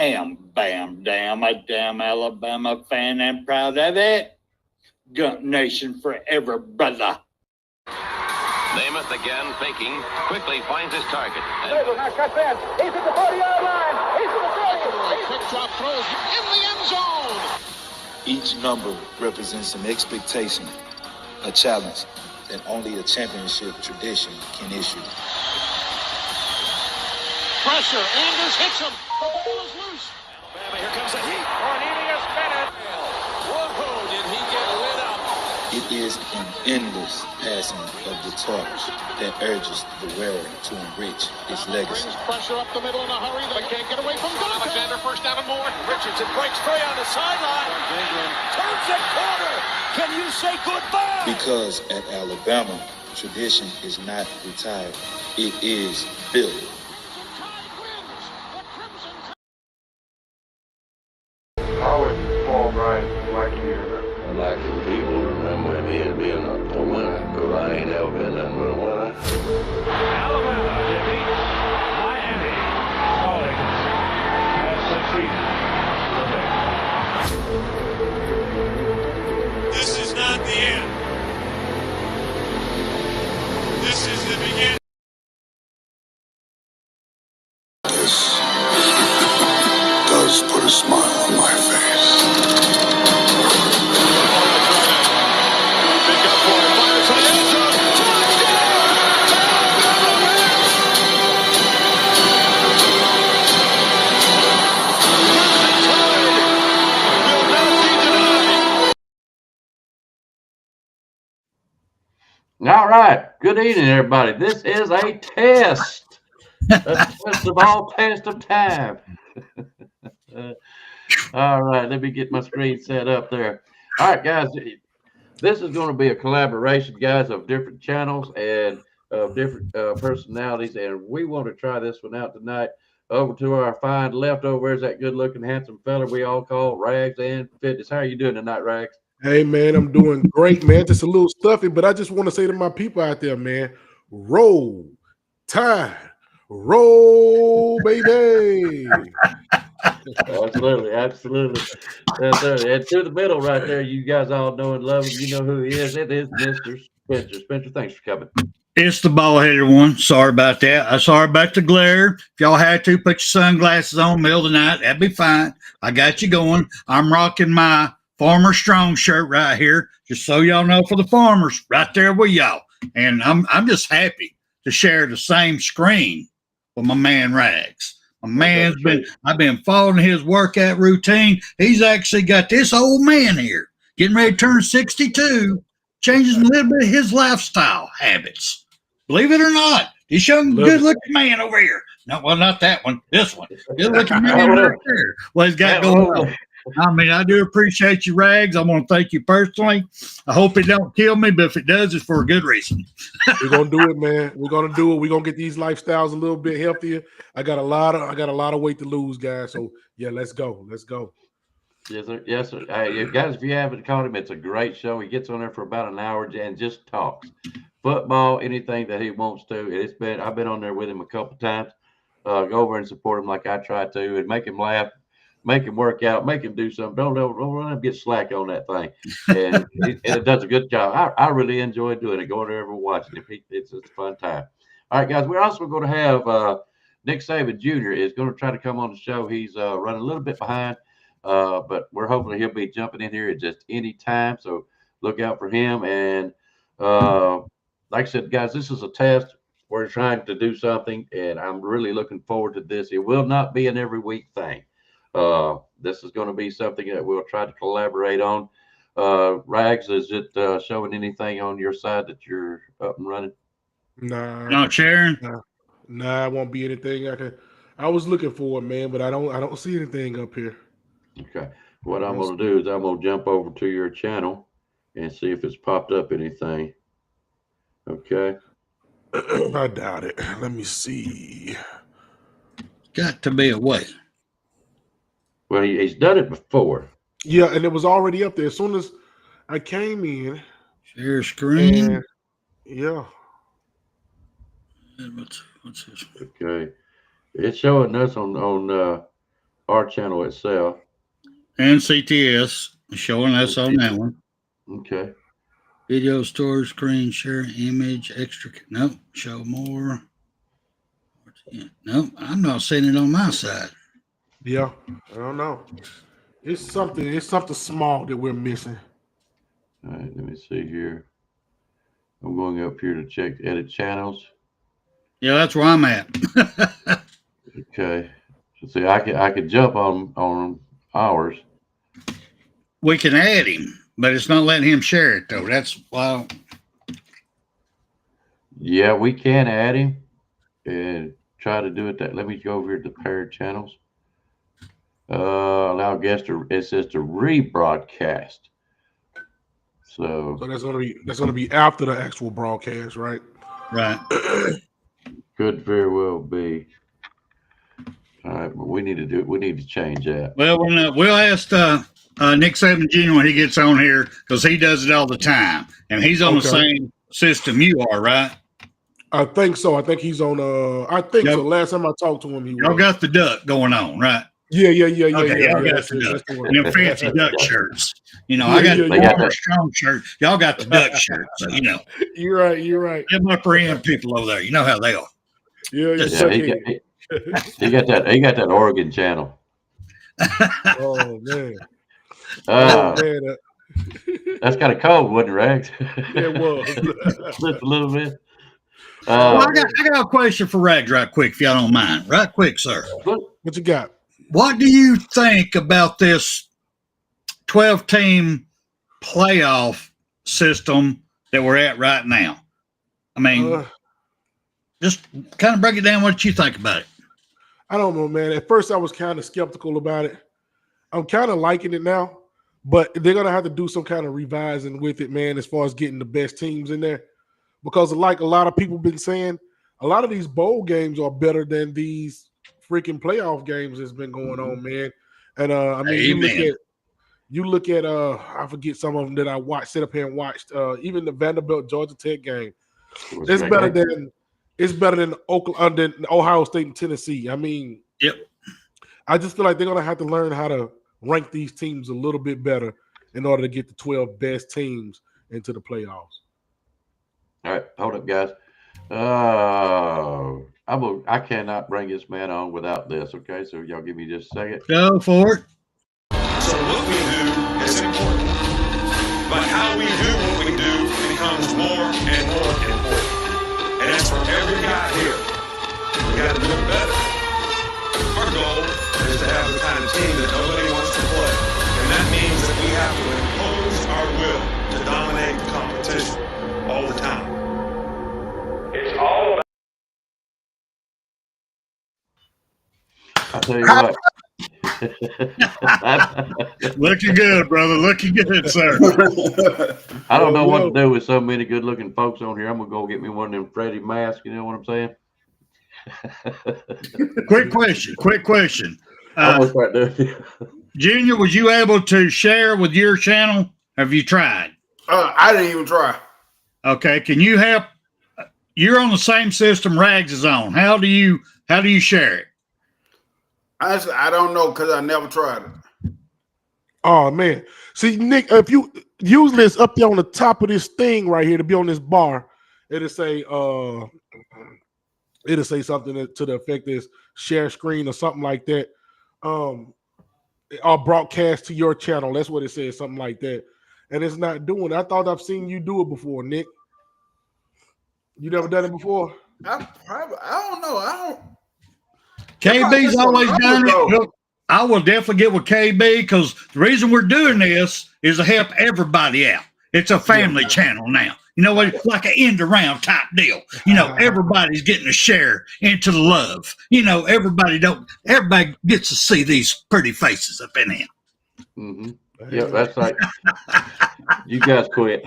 am Bam Dam, a damn Alabama fan and proud of it. Gump Nation forever, brother. Namath again faking, quickly finds his target. Now cuts in. He's at the 40-yard line. He's at the 30. Quick drop throws in the end zone. Each number represents an expectation, a challenge that only a championship tradition can issue. Pressure. Anders hits him. The ball is loose. Alabama, here comes a heat. Cornelius Bennett. Whoa, did he get lit up? It is an endless passing of the torch that urges the wearer to enrich his legacy. Brings pressure up the middle in a hurry. They can't get away from Duncan. Alexander first down and more. Richardson breaks free on the sideline. Turns the corner. Can you say goodbye? Because at Alabama, tradition is not retired. It is built. How would Paul Bryant like you? I like the people remember me as being a winner, because I ain't ever been nothing but a winner. Alabama defeats Miami, falling as the treat. This is not the end. This is the beginning. This does put a smile on my face. All right. Good evening, everybody. This is a test. A test of all test of time. All right. Let me get my screen set up there. All right, guys. This is going to be a collaboration, guys, of different channels and of different personalities. And we want to try this one out tonight. Over to our fine leftovers, that good-looking, handsome fella we all call Rags and Fitness. How are you doing tonight, Rags? Hey, man, I'm doing great, man. Just a little stuffy, but I just want to say to my people out there, man, roll, tide, roll, baby. Absolutely, absolutely. And through the middle right there, you guys all know and love him. You know who he is. It is Mr. Spencer. Spencer, thanks for coming. It's the ball-headed one. Sorry about that. I'm sorry about the glare. If y'all had to, put your sunglasses on middle of the night. That'd be fine. I got you going. I'm rocking my Farmer Strong shirt right here, just so y'all know, for the farmers, right there with y'all. And I'm just happy to share the same screen with my man Rags. My man's I've been following his workout routine. He's actually got this old man here getting ready to turn 62, changes a little bit of his lifestyle habits. Believe it or not, this young, good-looking man over here. No, well, not that one. This one. Good-looking man right there. What he's got going on. I mean, I do appreciate you, Rags. I want to thank you personally. I hope it don't kill me, but if it does, it's for a good reason. We're gonna do it, man. We're gonna do it. We're gonna get these lifestyles a little bit healthier. I got a lot of weight to lose, guys. So yeah, let's go. Let's go. Yes, sir. Yes, sir. Hey, guys, if you haven't caught him, it's a great show. He gets on there for about an hour and just talks football, anything that he wants to. I've been on there with him a couple times. Go over and support him like I try to, and make him laugh. Make him work out, make him do something. Don't let him get slack on that thing. And it does a good job. I really enjoy doing it, going there and watching it. It's a fun time. All right, guys, we're also going to have Nick Saban Jr. is going to try to come on the show. He's running a little bit behind, but we're hoping he'll be jumping in here at just any time. So look out for him. And like I said, guys, this is a test. We're trying to do something, and I'm really looking forward to this. It will not be an every week thing. This is going to be something that we'll try to collaborate on. Rags, is it showing anything on your side that you're up and running? Nah. Not sharing? Nah, it won't be anything. I was looking for it, man, but I don't see anything up here. Okay. What I'm going to do is I'm going to jump over to your channel and see if it's popped up anything. Okay. I doubt it. Let me see. Got to be a way. Well, he's done it before. Yeah, and it was already up there. As soon as I came in. Share screen. Yeah. What's this? Okay. It's showing us on our channel itself. And CTS showing that's on that one. Okay. Video storage, screen share, image, extra. Nope. Show more. Nope. I'm not seeing it on my side. Yeah, I don't know. It's something small that we're missing. All right, let me see here. I'm going up here to check edit channels. Yeah, that's where I'm at. Okay. So see, I could jump on ours. We can add him, but it's not letting him share it though. That's why. Yeah, we can add him and try to do it. That let me go over here to paired channels. Allow guests to. It says to rebroadcast. So that's gonna be after the actual broadcast, right? Right. Could very well be. All right, but we need to change that. Well, we'll ask Nick Saban Jr. when he gets on here because he does it all the time, and he's on the same system you are, right? I think so. I think he's on. I think so. Last time I talked to him, y'all got the duck going on, right? Yeah. Okay, y'all got the duck. And them fancy duck shirts. You know, I got the strong shirt. Y'all got the duck shirts. So, you know, you're right. Them upper end people over there. You know how they are. He got that Oregon channel. Oh man. That's kind of cold, wasn't it, Rags? It was. Just a little bit. Well, I got a question for Rags right quick, if y'all don't mind. Right quick, sir. What you got? What do you think about this 12-team playoff system that we're at right now? I mean, just kind of break it down what you think about it. I don't know, man. At first, I was kind of skeptical about it. I'm kind of liking it now, but they're going to have to do some kind of revising with it, man, as far as getting the best teams in there. Because like a lot of people been saying, a lot of these bowl games are better than these freaking playoff games that's been going on, man. And I mean, you look at I forget some of them that I sit up here and watched. Even the Vanderbilt Georgia Tech game, it's better than Oklahoma, than Ohio State and Tennessee. I mean, I just feel like they're gonna have to learn how to rank these teams a little bit better in order to get the 12 best teams into the playoffs. All right, hold up, guys. I cannot bring this man on without this. Okay, so y'all give me just a second. Go for it. So what we do is important, but how we do what we do becomes more and more important. And that's for every guy here. We got to do it better. Our goal is to have the kind of team that nobody wants to play, and that means that we have to impose our will to dominate the competition all the time. It's all about. I'll tell you what. Looking good, brother. Looking good, sir. I don't know what to do with so many good-looking folks on here. I'm gonna go get me one of them Freddie masks. You know what I'm saying? Quick question. Junior, was you able to share with your channel? Have you tried? I didn't even try. Okay. Can you help? You're on the same system Rags is on. How do you share it? Honestly, I don't know because I never tried it. Oh man. See, Nick, if you usually it's up there on the top of this thing right here to be on this bar, it'll say something to the effect is share screen or something like that. Or broadcast to your channel. That's what it says, something like that. And it's not doing it. I thought I've seen you do it before, Nick. You never done it before? I don't know. KB's always done it. I will definitely get with KB because the reason we're doing this is to help everybody out. It's a family channel now. You know what? It's like an end around type deal. You know, everybody's getting a share into the love. You know, everybody gets to see these pretty faces up in here. Mm-hmm. Yeah, that's right. You guys quit.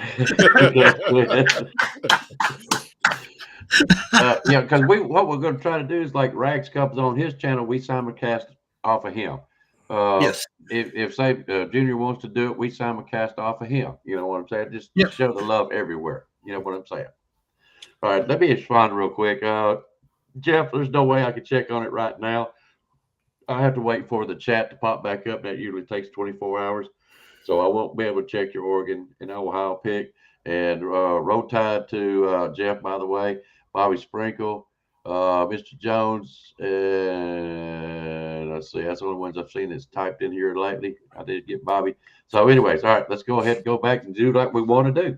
Yeah, because what we're going to try to do is like Rags comes on his channel, we simulcast off of him. Yes. If say Junior wants to do it, we simulcast off of him. You know what I'm saying? Just show the love everywhere. You know what I'm saying? All right, let me respond real quick. Jeff, there's no way I can check on it right now. I have to wait for the chat to pop back up. That usually takes 24 hours. So I won't be able to check your Oregon and Ohio pick. And road tide to Jeff, by the way, Bobby Sprinkle, Mr. Jones, and let's see, that's the only ones I've seen that's typed in here lately. I did get Bobby. So anyways, all right, let's go ahead and go back and do like we want to do.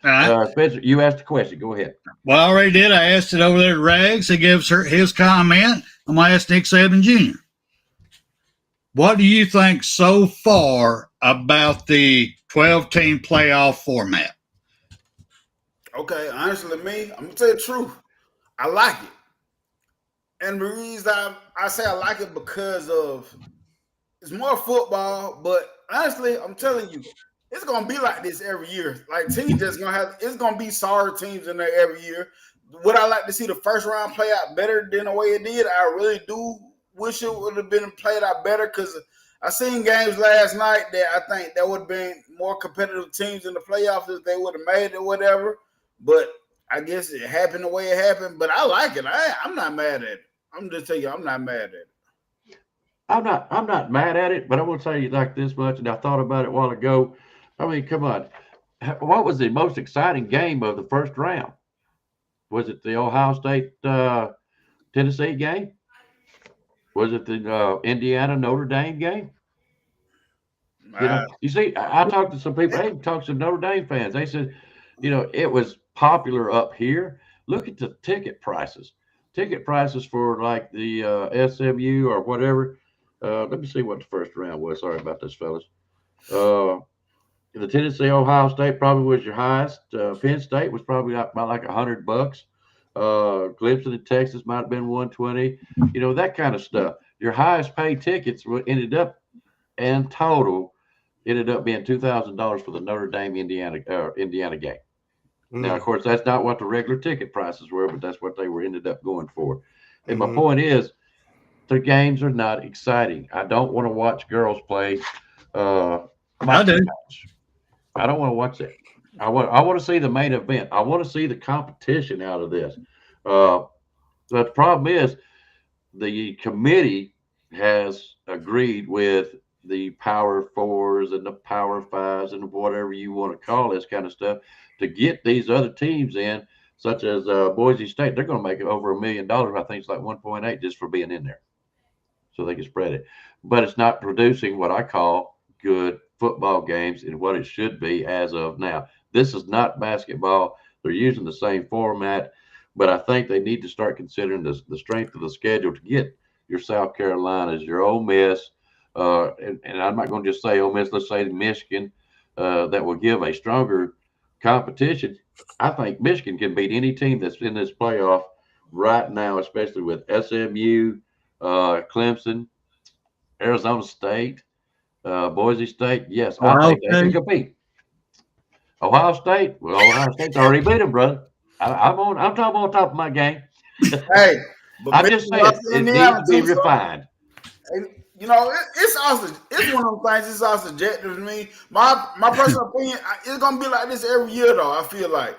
All right. Spencer, you asked a question. Go ahead. Well, I already did. I asked it over there to Rags. He gives her his comment. I'm going to ask Nick Saban Jr. What do you think so far about the 12-team playoff format? Okay, honestly, me, I'm gonna tell you the truth. I like it, and the reason I say I like it because of it's more football. But honestly, I'm telling you, it's gonna be like this every year. Like teams just gonna have it's gonna be sorry teams in there every year. Would I like to see the first round play out better than the way it did? I really do wish it would have been played out better because I seen games last night that I think that would have been more competitive teams in the playoffs if they would have made it or whatever. But I guess it happened the way it happened. But I like it. I'm not mad at it. I'm just telling you, I'm not mad at it. I'm not mad at it, but I will tell you like this much, and I thought about it a while ago. I mean, come on. What was the most exciting game of the first round? Was it the Ohio State Tennessee game? Was it the Indiana Notre Dame game? You see, I talked to some people. I talked to some Notre Dame fans. They said, it was popular up here. Look at the ticket prices. Ticket prices for like the SMU or whatever. Let me see what the first round was. Sorry about this, fellas. The Tennessee, Ohio State probably was your highest. Penn State was probably about like $100. Clemson and Texas might have been 120. That kind of stuff. Your highest paid tickets ended up being $2,000 for the Notre Dame Indiana game. Now, of course, that's not what the regular ticket prices were, but that's what they ended up going for. And my point is, the games are not exciting. I don't want to watch girls play. I do. I don't want to watch that. I want to see the main event. I want to see the competition out of this. But the problem is, the committee has agreed with the Power Fours and the Power Fives and whatever you want to call this kind of stuff to get these other teams in, such as Boise State. They're going to make it over $1 million. I think it's like 1.8 just for being in there, so they can spread it. But it's not producing what I call good football games and what it should be as of now. This is not basketball. They're using the same format, but I think they need to start considering the strength of the schedule to get your South Carolinas, your Ole Miss, and I'm not going to just say Ole Miss, let's say Michigan, that will give a stronger competition. I think Michigan can beat any team that's in this playoff right now, especially with SMU, Clemson, Arizona State, Boise State. Yes, I think they can compete. Ohio State. Well, Ohio State's already beat them, brother. I'm talking on top of my game. Hey, but I'm just saying it needs to be refined. It's also it's one of those things. It's also subjective to me. My personal opinion, it's gonna be like this every year, though. I feel like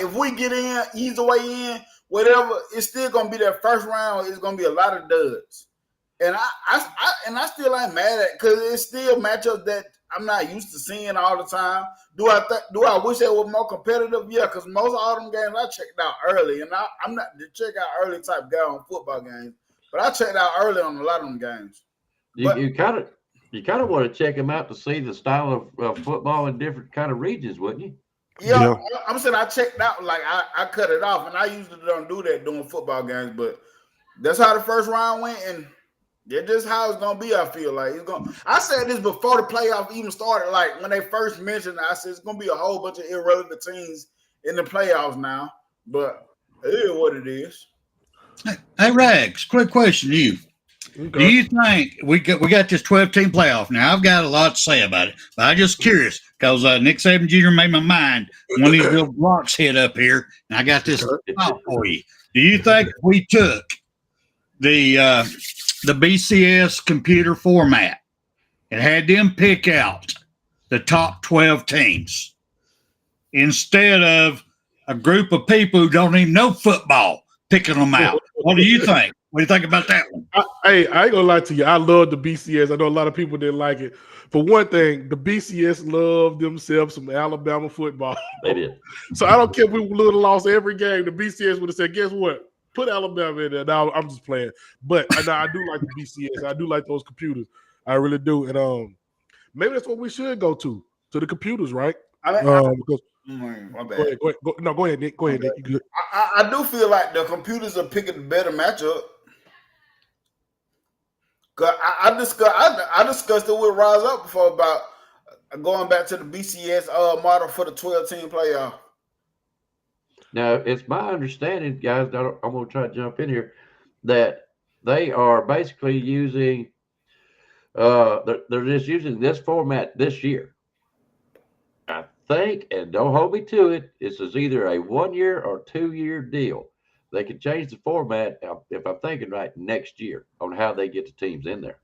if we get in, ease the way in, whatever, it's still gonna be that first round. It's gonna be a lot of duds, and I still ain't mad at because it's still matchups that I'm not used to seeing all the time. Do I wish they were more competitive? Yeah, because most of all them games I checked out early, and I'm not the check out early type guy on football games, but I checked out early on a lot of them games. You kind of want to check them out to see the style of football in different kind of regions, wouldn't you? Yeah. I'm saying I checked out, like I cut it off, and I usually don't do that during football games, but that's how the first round went, and that's just how it's gonna be. I feel like I said this before the playoff even started. Like when they first mentioned it, I said it's gonna be a whole bunch of irrelevant teams in the playoffs now, but it is what it is. Hey Rags, quick question to you. Okay. Do you think we got this 12-team playoff? Now, I've got a lot to say about it, but I'm just curious because Nick Saban Jr. made my mind when these little blocks hit up here, and I got this thought for you. Do you think if we took the BCS computer format and had them pick out the top 12 teams instead of a group of people who don't even know football picking them out? What do you think? What do you think about that one? I ain't gonna lie to you. I love the BCS. I know a lot of people didn't like it. For one thing, the BCS loved themselves some Alabama football. They did. So I don't care if we would have lost every game. The BCS would have said, "Guess what? Put Alabama in there." Now I'm just playing, but I do like the BCS. I do like those computers. I really do, and maybe that's what we should go to the computers, right? Because my bad. Go ahead, go ahead, Nick. Go ahead, Nick. You good? I do feel like the computers are picking the better matchup. Cause I discussed it with Rise Up before about going back to the BCS model for the 12-team playoff. Now, it's my understanding, guys, I'm going to try to jump in here, that they are basically using they're just using this format this year. I think, and don't hold me to it, this is either a 1-year or 2-year deal. They can change the format, if I'm thinking right, next year on how they get the teams in there.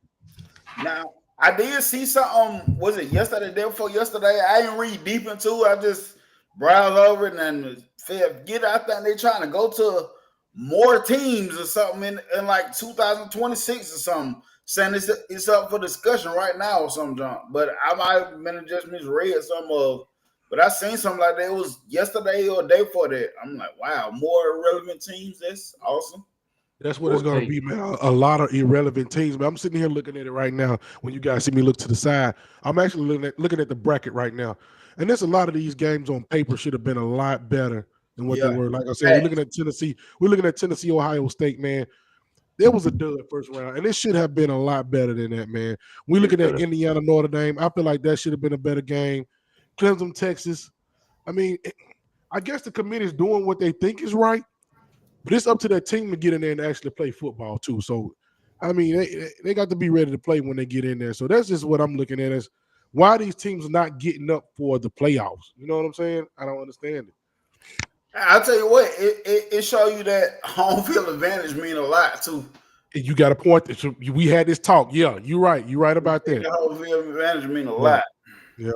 Now, I did see something, was it yesterday, the day before yesterday? I didn't read deep into it. I just browsed over it and forget. I think they're trying to go to more teams or something in like 2026 or something, saying it's up for discussion right now or something, John. But I might have been just misread some of. But I seen something like that. It was yesterday or a day before that. I'm like, wow, more irrelevant teams. That's awesome. That's what it's going to be, man. A lot of irrelevant teams. But I'm sitting here looking at it right now. When you guys see me look to the side, I'm actually looking at the bracket right now. And there's a lot of these games on paper should have been a lot better than what they were. Like I said, we're looking at Tennessee. We're looking at Tennessee, Ohio State, man. There was a dud first round, and it should have been a lot better than that, man. We're looking at Indiana, Notre Dame. I feel like that should have been a better game. Clemson, Texas. I mean, I guess the committee's doing what they think is right, but it's up to that team to get in there and actually play football too. So, I mean, they got to be ready to play when they get in there. So that's just what I'm looking at as why these teams are not getting up for the playoffs. You know what I'm saying? I don't understand it. I'll tell you what, it show you that home field advantage mean a lot too. You got a point. We had this talk. Yeah, you're right. You're right about that. The home field advantage mean a lot. Yeah.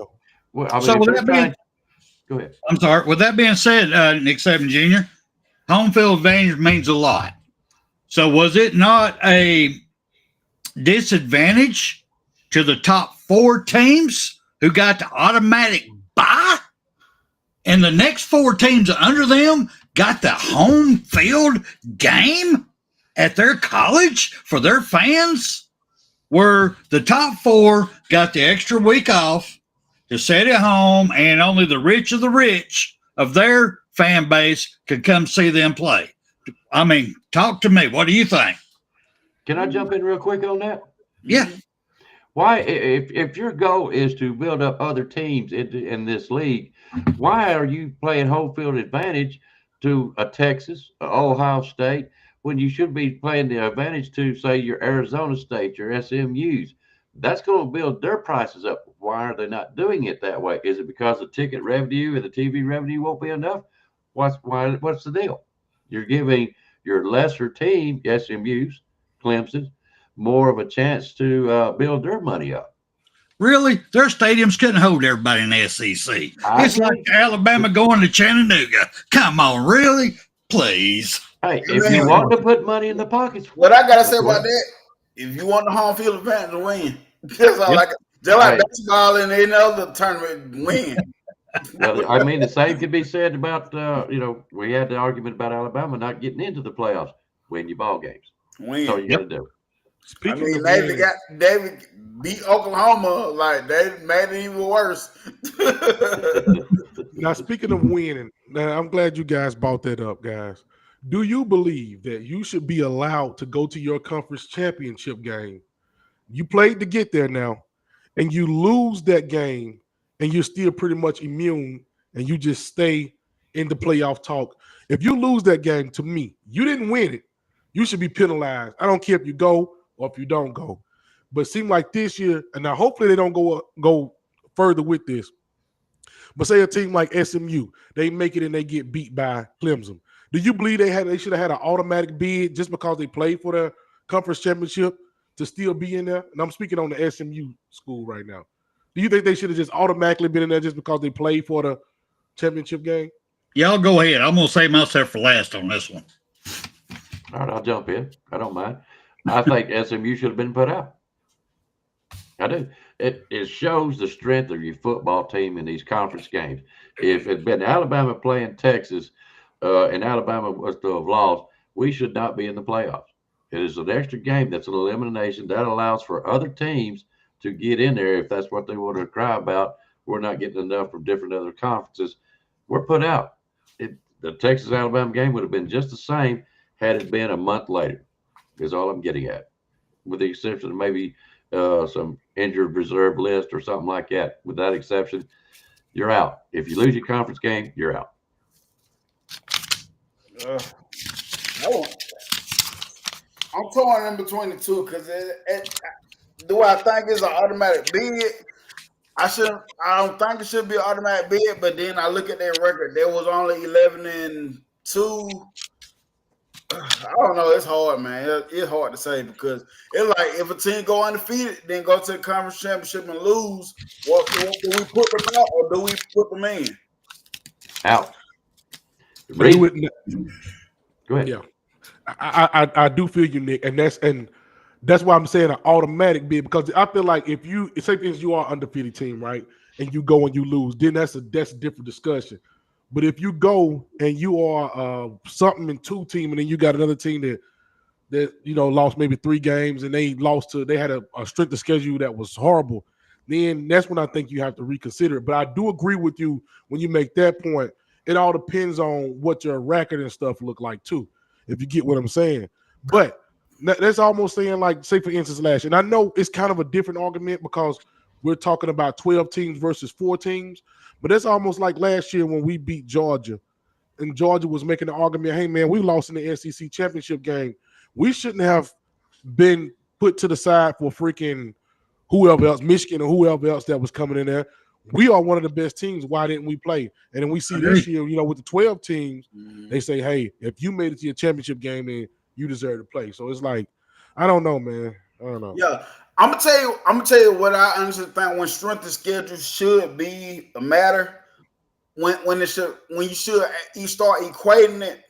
Well, I mean, So with that being, go ahead. I'm sorry. With that being said, Nick Saban Jr., home field advantage means a lot. So was it not a disadvantage to the top 4 teams who got the automatic bye? And the next 4 teams under them got the home field game at their college for their fans, where the top 4 got the extra week off to sit at home, and only the rich of the rich of their fan base could come see them play. I mean, talk to me. What do you think? Can I jump in real quick on that? Yeah. Why, if your goal is to build up other teams in this league, why are you playing home field advantage to a Texas, Ohio State, when you should be playing the advantage to, say, your Arizona State, your SMUs? That's going to build their prices up. Why are they not doing it that way? Is it because the ticket revenue and the TV revenue won't be enough? What's the deal? You're giving your lesser team, SMUs, Clemson, more of a chance to build their money up. Really? Their stadiums couldn't hold everybody in the SEC. It's like Alabama going to Chattanooga. Come on, really? Please. Hey, if you want to put money in the pockets. What I got to say about that, if you want the home field advantage to win, just like basketball in any other tournament, win. Well, I mean, the same could be said about, we had the argument about Alabama not getting into the playoffs. Win your ball games. Win. That's all you got to do. Speaking David beat Oklahoma, like they made it even worse. Now, speaking of winning, now I'm glad you guys brought that up, guys. Do you believe that you should be allowed to go to your conference championship game? You played to get there now, and you lose that game, and you're still pretty much immune, and you just stay in the playoff talk. If you lose that game, to me, you didn't win it. You should be penalized. I don't care if you go or if you don't go. But it seemed like this year, and now hopefully they don't go further with this. But say a team like SMU, they make it and they get beat by Clemson. Do you believe they should have had an automatic bid just because they played for the conference championship to still be in there? And I'm speaking on the SMU school right now. Do you think they should have just automatically been in there just because they played for the championship game? Y'all go ahead. I'm going to save myself for last on this one. All right, I'll jump in. I don't mind. I think SMU should have been put out. I do. It shows the strength of your football team in these conference games. If it had been Alabama playing Texas and Alabama was to have lost, we should not be in the playoffs. It is an extra game that's an elimination that allows for other teams to get in there if that's what they want to cry about. We're not getting enough from different other conferences. We're put out. The Texas-Alabama game would have been just the same had it been a month later, is all I'm getting at, with the exception of maybe some injured reserve list or something like that. With that exception, you're out. If you lose your conference game, you're out. I'm torn in between the two because do I think it's an automatic bid? I don't think it should be an automatic bid, but then I look at their record. There was only 11-2. I don't know. It's hard, man. It's hard to say because it's like if a team go undefeated, then go to the conference championship and lose, what do we put them out or do we put them in? Out. Go ahead. Yeah, I do feel you, Nick, and that's why I'm saying an automatic bid, because I feel like if you say things, you are undefeated team, right, and you go and you lose, then that's a different discussion. But if you go and you are something in 2 team, and then you got another team that lost maybe 3 games, and they had a strength of schedule that was horrible, then that's when I think you have to reconsider it. But I do agree with you when you make that point. It all depends on what your record and stuff look like too, if you get what I'm saying. But that's almost saying, like, say for instance last year, and I know it's kind of a different argument because we're talking about 12 teams versus 4 teams, but that's almost like last year when we beat Georgia, and Georgia was making the argument, hey man, we lost in the SEC championship game. We shouldn't have been put to the side for freaking whoever else, Michigan or whoever else that was coming in there. We are one of the best teams. Why didn't we play? And then we see this year, with the 12 teams, they say, hey, if you made it to your championship game, then you deserve to play. So it's like, I don't know, man. I don't know. Yeah, I'm gonna tell you what I honestly think when strength of schedule should be a matter. When you start equating it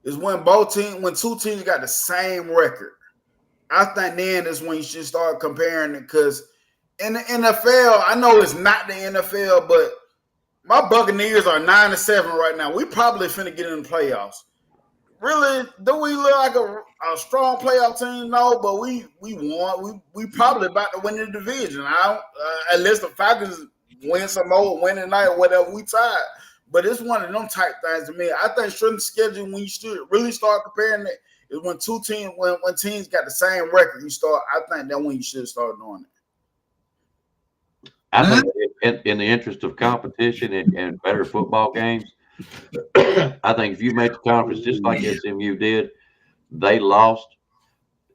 is when 2 teams got the same record. I think then is when you should start comparing it, because in the NFL, I know it's not the NFL, but my Buccaneers are 9-7 right now. We probably finna get in the playoffs. Really, do we look like a strong playoff team? No, but we won. We probably about to win the division. Unless the Falcons win some more, win tonight or whatever, we tied. But it's one of them type things to me. I think strength of schedule, when you should really start comparing it, is when when teams got the same record. I think that's when you should start doing it. I think in the interest of competition and better football games, I think if you made the conference just like SMU did, they lost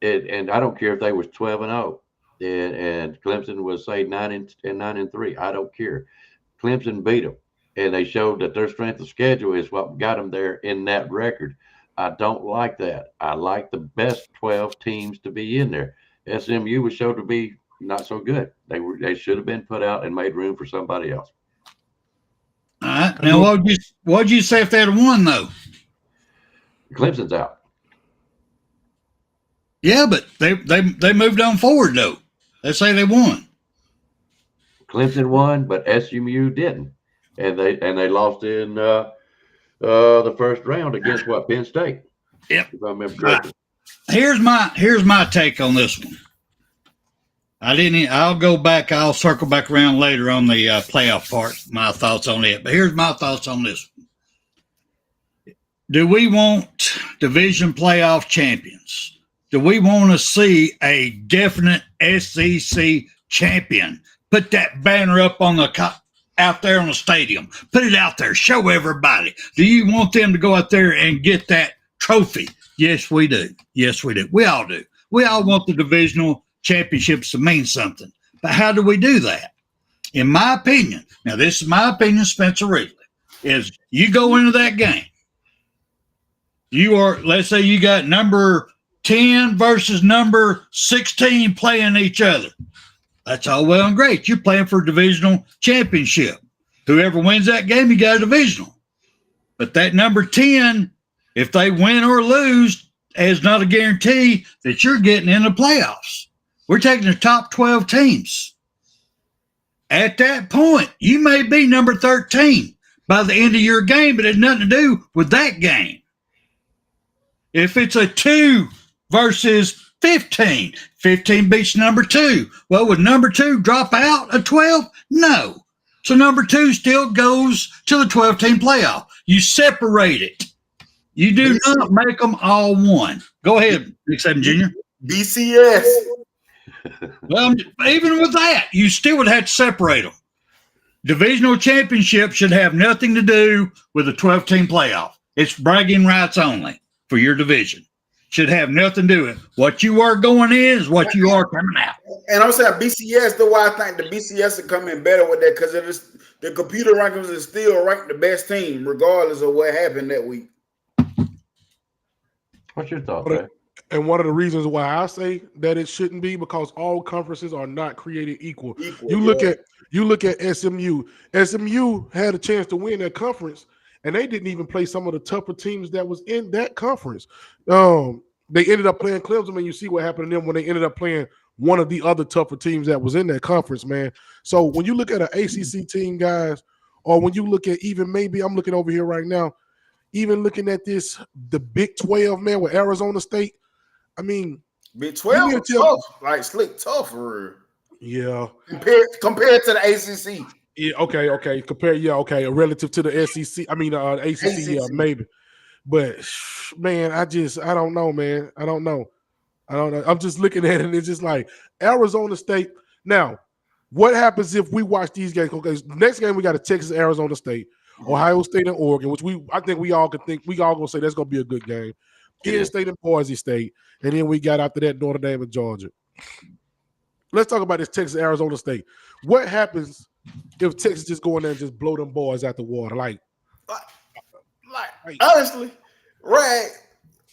it, and I don't care if they was 12-0, and Clemson was say 9-3. I don't care. Clemson beat them, and they showed that their strength of schedule is what got them there in that record. I don't like that. I like the best 12 teams to be in there. SMU was shown to be not so good. They should have been put out and made room for somebody else. All right. Now, what would you say if they had won, though? Clemson's out. Yeah, but they moved on forward, though. They say they won. Clemson won, but SMU didn't, and they lost in the first round against Penn State. Yep. If I remember correctly. Here's my take on this one. I'll circle back around later on the playoff part, my thoughts on it. But here's my thoughts on this one. Do we want division playoff champions? Do we want to see a definite SEC champion? Put that banner up on out there on the stadium. Put it out there. Show everybody. Do you want them to go out there and get that trophy? Yes, we do. Yes, we do. We all do. We all want the divisional championships to mean something. But how do we do that? In my opinion, now this is my opinion, Spencer Ridley, is you go into that game. Let's say you got number 10 versus number 16 playing each other. That's all well and great. You're playing for a divisional championship. Whoever wins that game, you got a divisional. But that number 10, if they win or lose, is not a guarantee that you're getting in the playoffs. We're taking the top 12 teams. At that point, you may be number 13 by the end of your game, but it has nothing to do with that game. If it's a 2 versus 15, 15 beats number 2. Well, would number 2 drop out of 12? No. So number 2 still goes to the 12-team playoff. You separate it. You do not make them all one. Go ahead, Nick Saban Jr. BCS. Well, even with that, you still would have to separate them. Divisional championship should have nothing to do with the 12-team playoff. It's bragging rights only for your division. Should have nothing to do with it. What you are going in is what you are coming out. And I'm saying BCS, though I think the BCS will come in better with that because the computer rankings is still ranked the best team, regardless of what happened that week. What's your thought, man? And one of the reasons why I say that it shouldn't be because all conferences are not created equal. You look at SMU. SMU had a chance to win that conference, and they didn't even play some of the tougher teams that was in that conference. They ended up playing Clemson, and you see what happened to them when they ended up playing one of the other tougher teams that was in that conference, man. So when you look at an ACC team, guys, or when you look at even maybe I'm looking over here right now, even looking at the Big 12, man, with Arizona State. I mean, Big 12 is tough, like slick tough for real. Yeah. Compared to the ACC. Yeah, okay. Relative to the SEC, I mean ACC, yeah, maybe. But man, I don't know, man. I don't know. I'm just looking at it and it's just like Arizona State. Now, what happens if we watch these games? Okay, next game we got a Texas, Arizona State, Ohio State, and Oregon, which I think we all gonna say that's gonna be a good game. Penn State and Boise State, and then we got after that Notre Dame and Georgia. Let's talk about this Texas, Arizona State. What happens if Texas just go in there and just blow them boys out the water? Like honestly, right?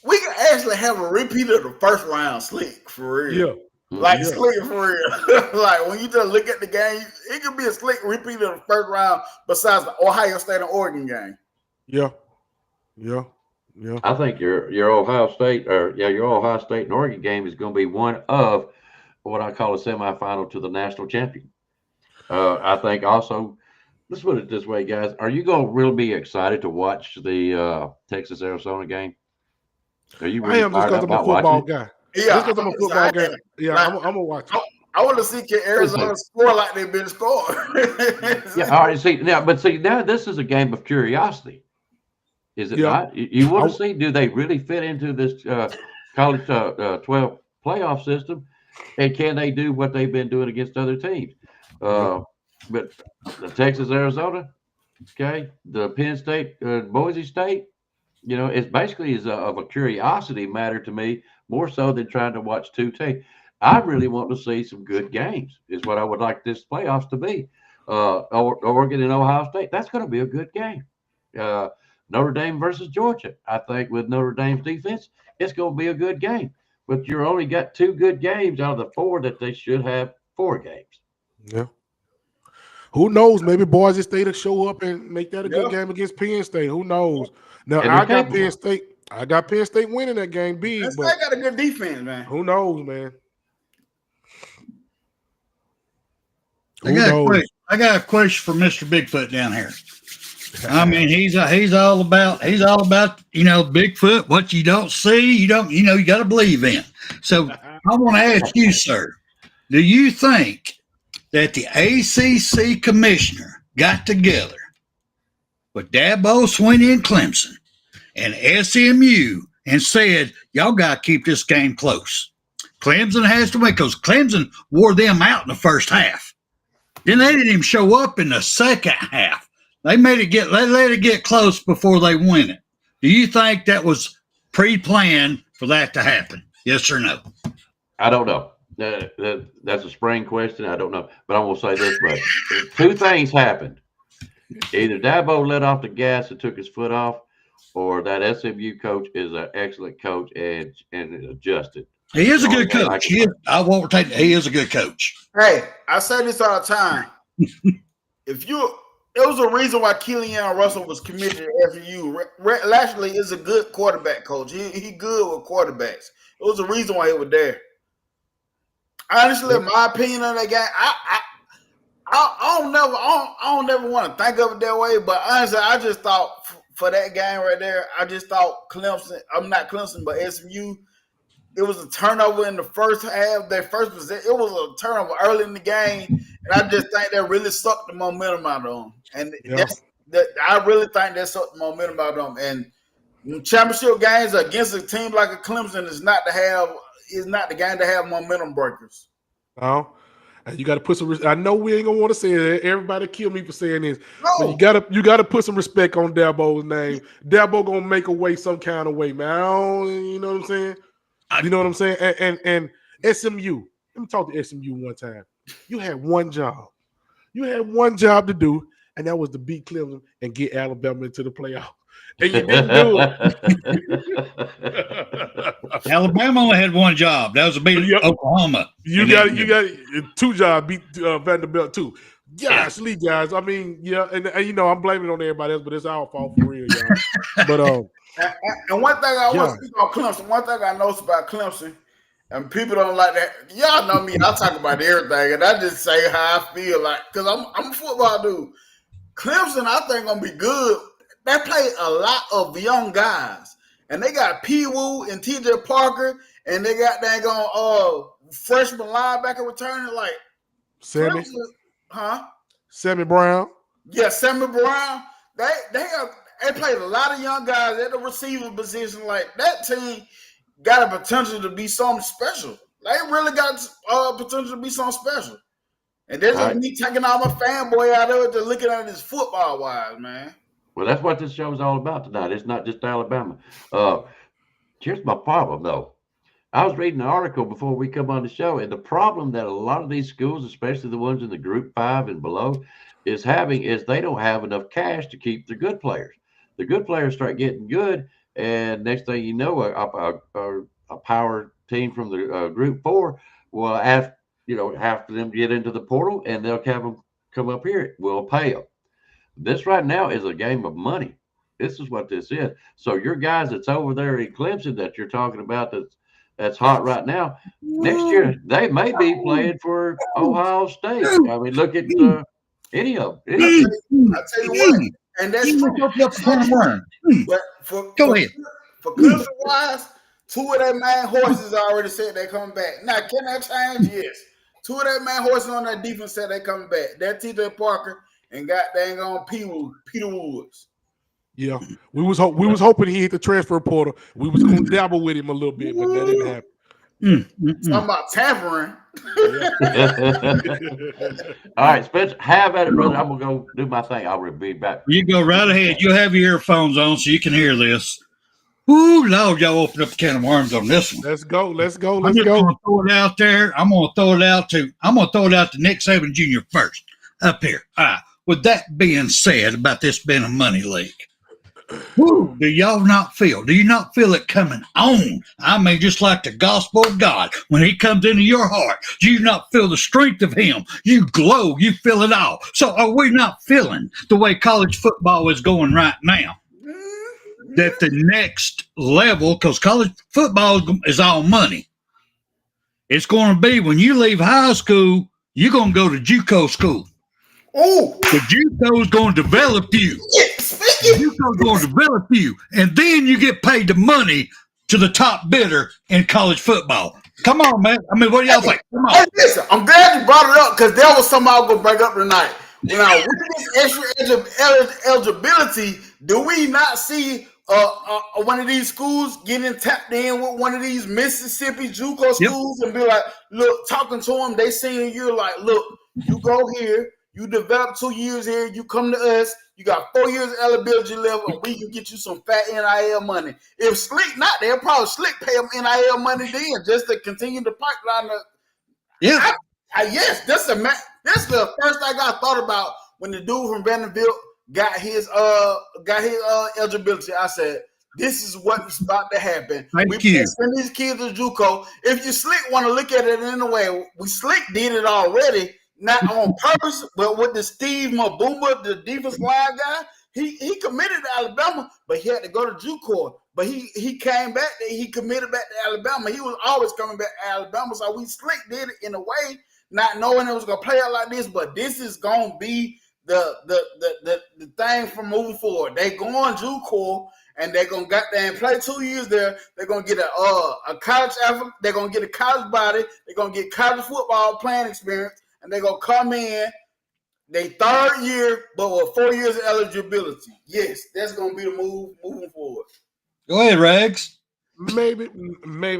We can actually have a repeat of the first round slick for real. Yeah. Slick for real. Like when you just look at the game, it could be a slick repeat of the first round besides the Ohio State and Oregon game. Yeah. I think your Ohio State and Oregon game is going to be one of what I call a semifinal to the national champion. I think also, let's put it this way, guys. Are you going to really be excited to watch the Texas Arizona game? Are you really I am just because I'm a football guy. Yeah, just because I'm a football guy. Yeah, I'm gonna watch it. I want to see can Arizona score like they've been scoring. Yeah, all right. Now this is a game of curiosity. Is it not? You want to see, do they really fit into this college 12 playoff system? And can they do what they've been doing against other teams? But the Texas, Arizona, okay, the Penn State, Boise State, it's basically of a curiosity matter to me, more so than trying to watch two teams. I really want to see some good games, is what I would like this playoffs to be. Oregon and Ohio State, that's going to be a good game. Notre Dame versus Georgia. I think with Notre Dame's defense, it's going to be a good game. But you only got 2 good games out of the 4 that they should have 4 games. Yeah. Who knows? Maybe Boise State will show up and make that a good game against Penn State. Who knows? Now I got Penn State winning that game big. Penn State got a good defense, man. Who knows, man? I got a question for Mr. Bigfoot down here. I mean, he's all about Bigfoot. What you don't see, you got to believe in. So I want to ask you, sir, do you think that the ACC commissioner got together with Dabo Swinney and Clemson and SMU and said, y'all got to keep this game close? Clemson has to win because Clemson wore them out in the first half. Then they didn't even show up in the second half. They let it get close before they win it. Do you think that was pre-planned for that to happen? Yes or no? I don't know. That's a spring question. I don't know. But I'm going to say this much. 2 things happened. Either Dabo let off the gas and took his foot off, or that SMU coach is an excellent coach and adjusted. He is a good coach. He is a good coach. Hey, I say this all the time. If It was a reason why Keelan Russell was committed to FU. Lashley is a good quarterback coach. He good with quarterbacks. It was a reason why he was there. Honestly, my opinion on that game, I don't never want to think of it that way. But honestly, I just thought for that game right there, I just thought Clemson. I'm not Clemson, but SMU. It was a turnover in the first half. Their first possession, it was a turnover early in the game, and I just think that really sucked the momentum out of them. And I really think that sucked the momentum out of them. And championship games against a team like a Clemson is not the game to have momentum breakers. No, and you got to put some. I know we ain't gonna want to say it. Everybody kill me for saying this, but you gotta put some respect on Dabo's name. Dabo gonna make a way some kind of way, man. You know what I'm saying? You know what I'm saying? And SMU. Let me talk to SMU one time. You had one job. You had one job to do, and that was to beat Clemson and get Alabama into the playoff. And you didn't do it. Alabama only had one job. That was to beat Oklahoma. You got two jobs. Beat Vanderbilt too. Gosh, Lee guys. I mean, and you know I'm blaming it on everybody else, but it's our fault for real, y'all. But and one thing I want to speak on Clemson. One thing I noticed about Clemson, and people don't like that. Y'all know me. I talk about everything, and I just say how I feel, like, because I'm a football dude. Clemson, I think, gonna be good. They play a lot of young guys, and they got P. Woo and T.J. Parker, and they got freshman linebacker returning, like Sammy, Clemson, Sammy Brown. Yeah, Sammy Brown. They played a lot of young guys at the receiver position. Like, that team got a potential to be something special. They really got potential to be something special. And there's me taking all my fanboy out of it to looking at this football wise, man. Well, that's what this show is all about tonight. It's not just Alabama. Here's my problem, though. I was reading an article before we come on the show, and the problem that a lot of these schools, especially the ones in the Group 5 and below, is they don't have enough cash to keep the good players. The good players start getting good, and next thing you know, a power team from the Group 4 will have them get into the portal, and they'll have them come up here. We'll pay them. This right now is a game of money. This is what this is. So your guys that's over there in Clemson that you're talking about that's hot right now, next year they may be playing for Ohio State. I mean, look at any of them. I tell you what, and that's true. But for Clemson wise, two of their main horses already said they coming back. Now, can that change? Yes. Two of their main horses on that defense said they coming back. That T.J. Parker and got dang on Peter Woods. Yeah, we was hoping he hit the transfer portal. We was going to dabble with him a little bit, but that didn't happen. Talking about tampering. All right, Spencer, have at it, brother. I'm gonna go do my thing. I'll be back. You go right ahead. You have your earphones on so you can hear this. Ooh, Lord, y'all opened up a can of worms on this one. Let's go. I'm just gonna throw it out there. I'm gonna throw it out to Nick Saban Jr. first up here. All right. With that being said, about this being a money league, do you not feel it coming on? I mean, just like the gospel of God, when he comes into your heart, do you not feel the strength of him? You glow, you feel it all. So are we not feeling the way college football is going right now? That the next level, because college football is all money, it's going to be when you leave high school, you're going to go to JUCO school. Oh, the JUCO is going to develop you. JUCO is going to develop you, and then you get paid the money to the top bidder in college football. Come on, man. I mean, what do y'all think? Come on. Hey, listen, I'm glad you brought it up because that was something I was going to bring up tonight. Now, with this extra eligibility, do we not see one of these schools getting tapped in with one of these Mississippi JUCO schools and be like, look, talking to them, they seeing you like, look, you go here. You develop 2 years here. You come to us. You got 4 years of eligibility level, and we can get you some fat NIL money. If Slick not there, probably Slick pay them NIL money then, just to continue the pipeline. Yes, that's the first thing I thought about when the dude from Vanderbilt got his eligibility. I said, this is what's about to happen. We send these kids to JUCO. If you Slick want to look at it in a way, Slick did it already. not on purpose, but with the Steve Mabuma, the defense line guy, he committed to Alabama, but he had to go to JUCO. But he came back. He committed back to Alabama. He was always coming back to Alabama. So we slick did it in a way, not knowing it was gonna play out like this. But this is gonna be the thing from moving forward. They going JUCO and they're gonna get there and play 2 years there. They're gonna get a college effort. They're gonna get a college body. They're gonna get college football playing experience, and they're gonna come in. They third year, but with 4 years of eligibility. Yes, that's gonna be the move moving forward. Go ahead, Regs. Maybe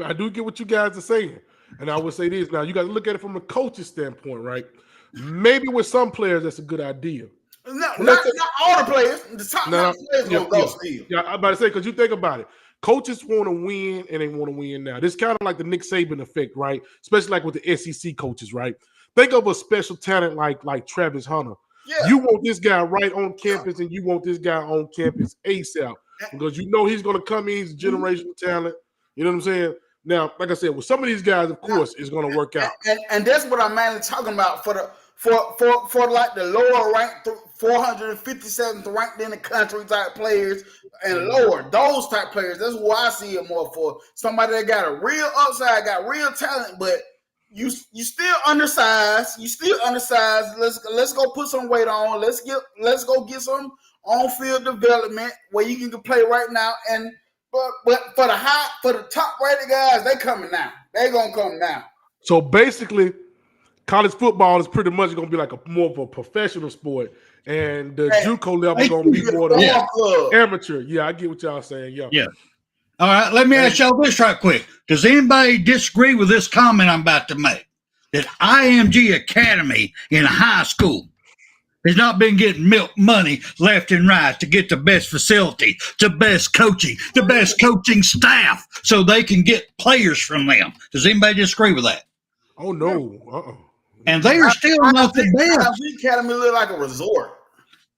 I do get what you guys are saying, and I would say this. Now you got to look at it from a coach's standpoint, right? Maybe with some players that's a good idea. Not all the players. The top players gonna go still. Yeah, I'm about to say, because you think about it, coaches want to win and they want to win now. This is kind of like the Nick Saban effect, right? Especially like with the SEC coaches, right? Think of a special talent like Travis Hunter. Yeah. You want this guy right on campus, and you want this guy on campus ASAP because you know he's going to come in. He's a generational talent. You know what I'm saying? Now, like I said, with some of these guys, of course, it's going to work out. And that's what I'm mainly talking about for like the lower ranked 457th ranked in the country type players and lower those type players. That's why I see it more for somebody that got a real upside, got real talent, but you still undersized. You still undersized. Let's go put some weight on. Let's go get some on field development where you can play right now. And but for the top rated guys, they coming now. They gonna come now. So basically, college football is pretty much going to be like more of a professional sport, and the JUCO level is going to be more the amateur. Yeah, I get what y'all saying. Yeah. All right, let me ask y'all this right quick. Does anybody disagree with this comment I'm about to make? That IMG Academy in high school has not been getting milk money left and right to get the best facility, the best coaching, the best coaching staff, so they can get players from them. Does anybody disagree with that? Oh, no. And they are still not the best. IMG Academy look like a resort.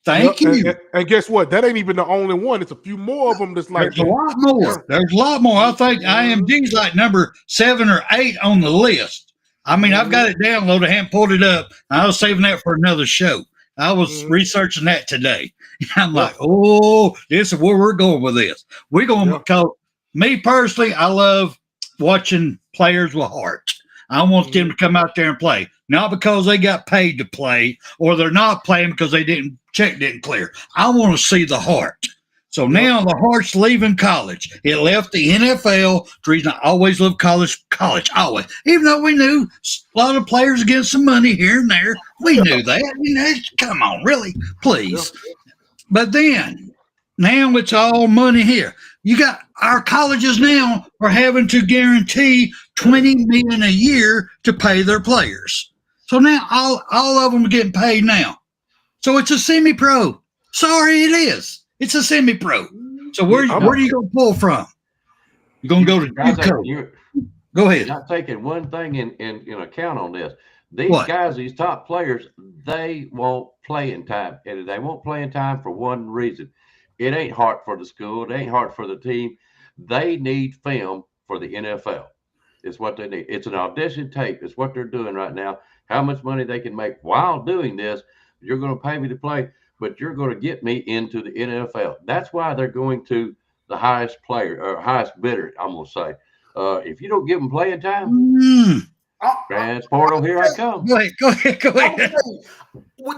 Thank you. And guess what? That ain't even the only one. It's a few more of them that's like There's a lot more. There's a lot more. I think IMG's like number 7 or 8 on the list. I mean, I've got it downloaded. I haven't pulled it up. I was saving that for another show. I was researching that today. I'm like, oh, this is where we're going with this. We're going because me personally, I love watching players with heart. I want them to come out there and play, not because they got paid to play or they're not playing because they check didn't clear. I want to see the heart. So now the heart's leaving college. It left the NFL. The reason I always love college, always. Even though we knew a lot of players getting some money here and there. We knew that. Come on, really? Please. But then, now it's all money here. You got our colleges now are having to guarantee $20 million a year to pay their players. So now all of them are getting paid now. So it's a semi-pro. Sorry, it is. It's a semi-pro. So where are you going to pull from? You're going to go to JUCO. Go ahead. You're not taking one thing in account on this. These guys, these top players, they want playing time. And they want playing time for one reason. It ain't hard for the school. It ain't hard for the team. They need film for the NFL. It's what they need. It's an audition tape. It's what they're doing right now. How much money they can make while doing this. You're going to pay me to play, but you're going to get me into the NFL. That's why they're going to the highest player or highest bidder, I'm going to say. If you don't give them playing time, transport them, here I come. Go ahead.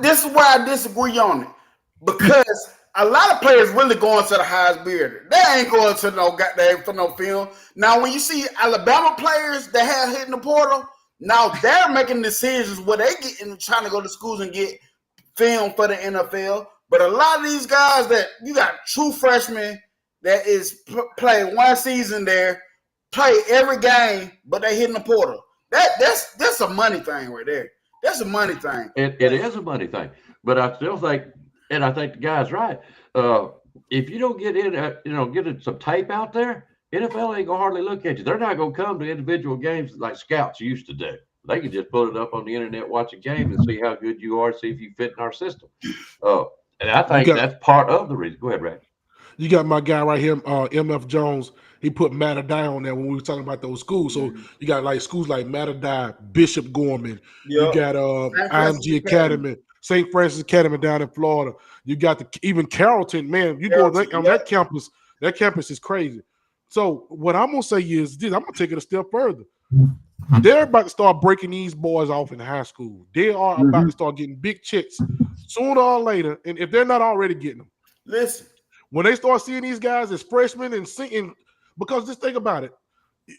This is why I disagree on it. Because a lot of players really going to the highest bidder. They ain't going to no goddamn for no film. Now, when you see Alabama players that have hit in the portal, now they're making decisions where they get in trying to go to schools and get film for the NFL. But a lot of these guys that you got true freshmen that is play one season there, play every game, but they hit in the portal. That's a money thing right there. That's a money thing. It is a money thing. But I still think, and I think the guy's right. If you don't get in, get some tape out there, NFL ain't gonna hardly look at you. They're not gonna come to individual games like scouts used to do. They can just put it up on the internet, watch a game, and see how good you are, see if you fit in our system. And I think that's part of the reason. Go ahead, Ray. You got my guy right here, MF Jones. He put Mattadai on there when we were talking about those schools. So you got like schools like Mattadai, Bishop Gorman. You Yep. got IMG Academy, St. Francis Academy down in Florida. You got even Carrollton, man. You go on that campus. That campus is crazy. So what I'm gonna say is this: I'm gonna take it a step further. They're about to start breaking these boys off in high school. They are about to start getting big checks sooner or later, and if they're not already getting them, listen. When they start seeing these guys as freshmen and singing, because just think about it,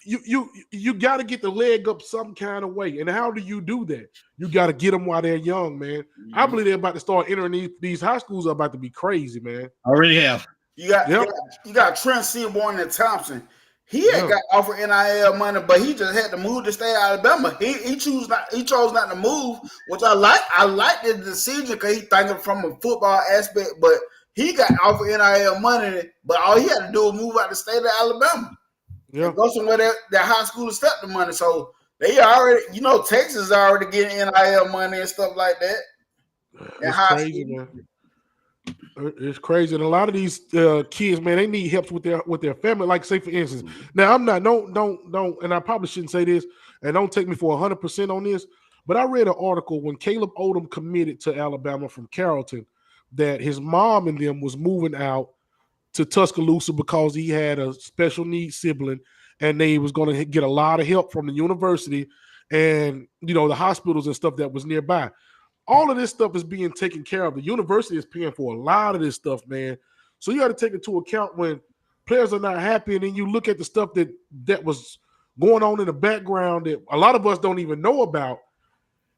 you got to get the leg up some kind of way. And how do you do that? You got to get them while they're young, man. I believe they're about to start entering these high schools are about to be crazy, man. Already have. You got Trent Seaborn and Thompson. He had got offered NIL money, but he just had to move to stay at Alabama. He chose not to move, which I like. I like the decision because he thinking from a football aspect, but he got offered NIL money, but all he had to do was move out the state of Alabama. Yeah. And go somewhere that high school accept the money. So they already, Texas is already getting NIL money and stuff like that. It's crazy, man. It's crazy. And a lot of these kids, man, they need help with their family. Like, say, for instance, now I'm not, don't, and I probably shouldn't say this, and don't take me for 100% on this, but I read an article when Caleb Odom committed to Alabama from Carrollton, that his mom and them was moving out to Tuscaloosa because he had a special needs sibling, and they was going to get a lot of help from the university and, the hospitals and stuff that was nearby. All of this stuff is being taken care of. The university is paying for a lot of this stuff, man. So you got to take into account when players are not happy, and then you look at the stuff that was going on in the background that a lot of us don't even know about.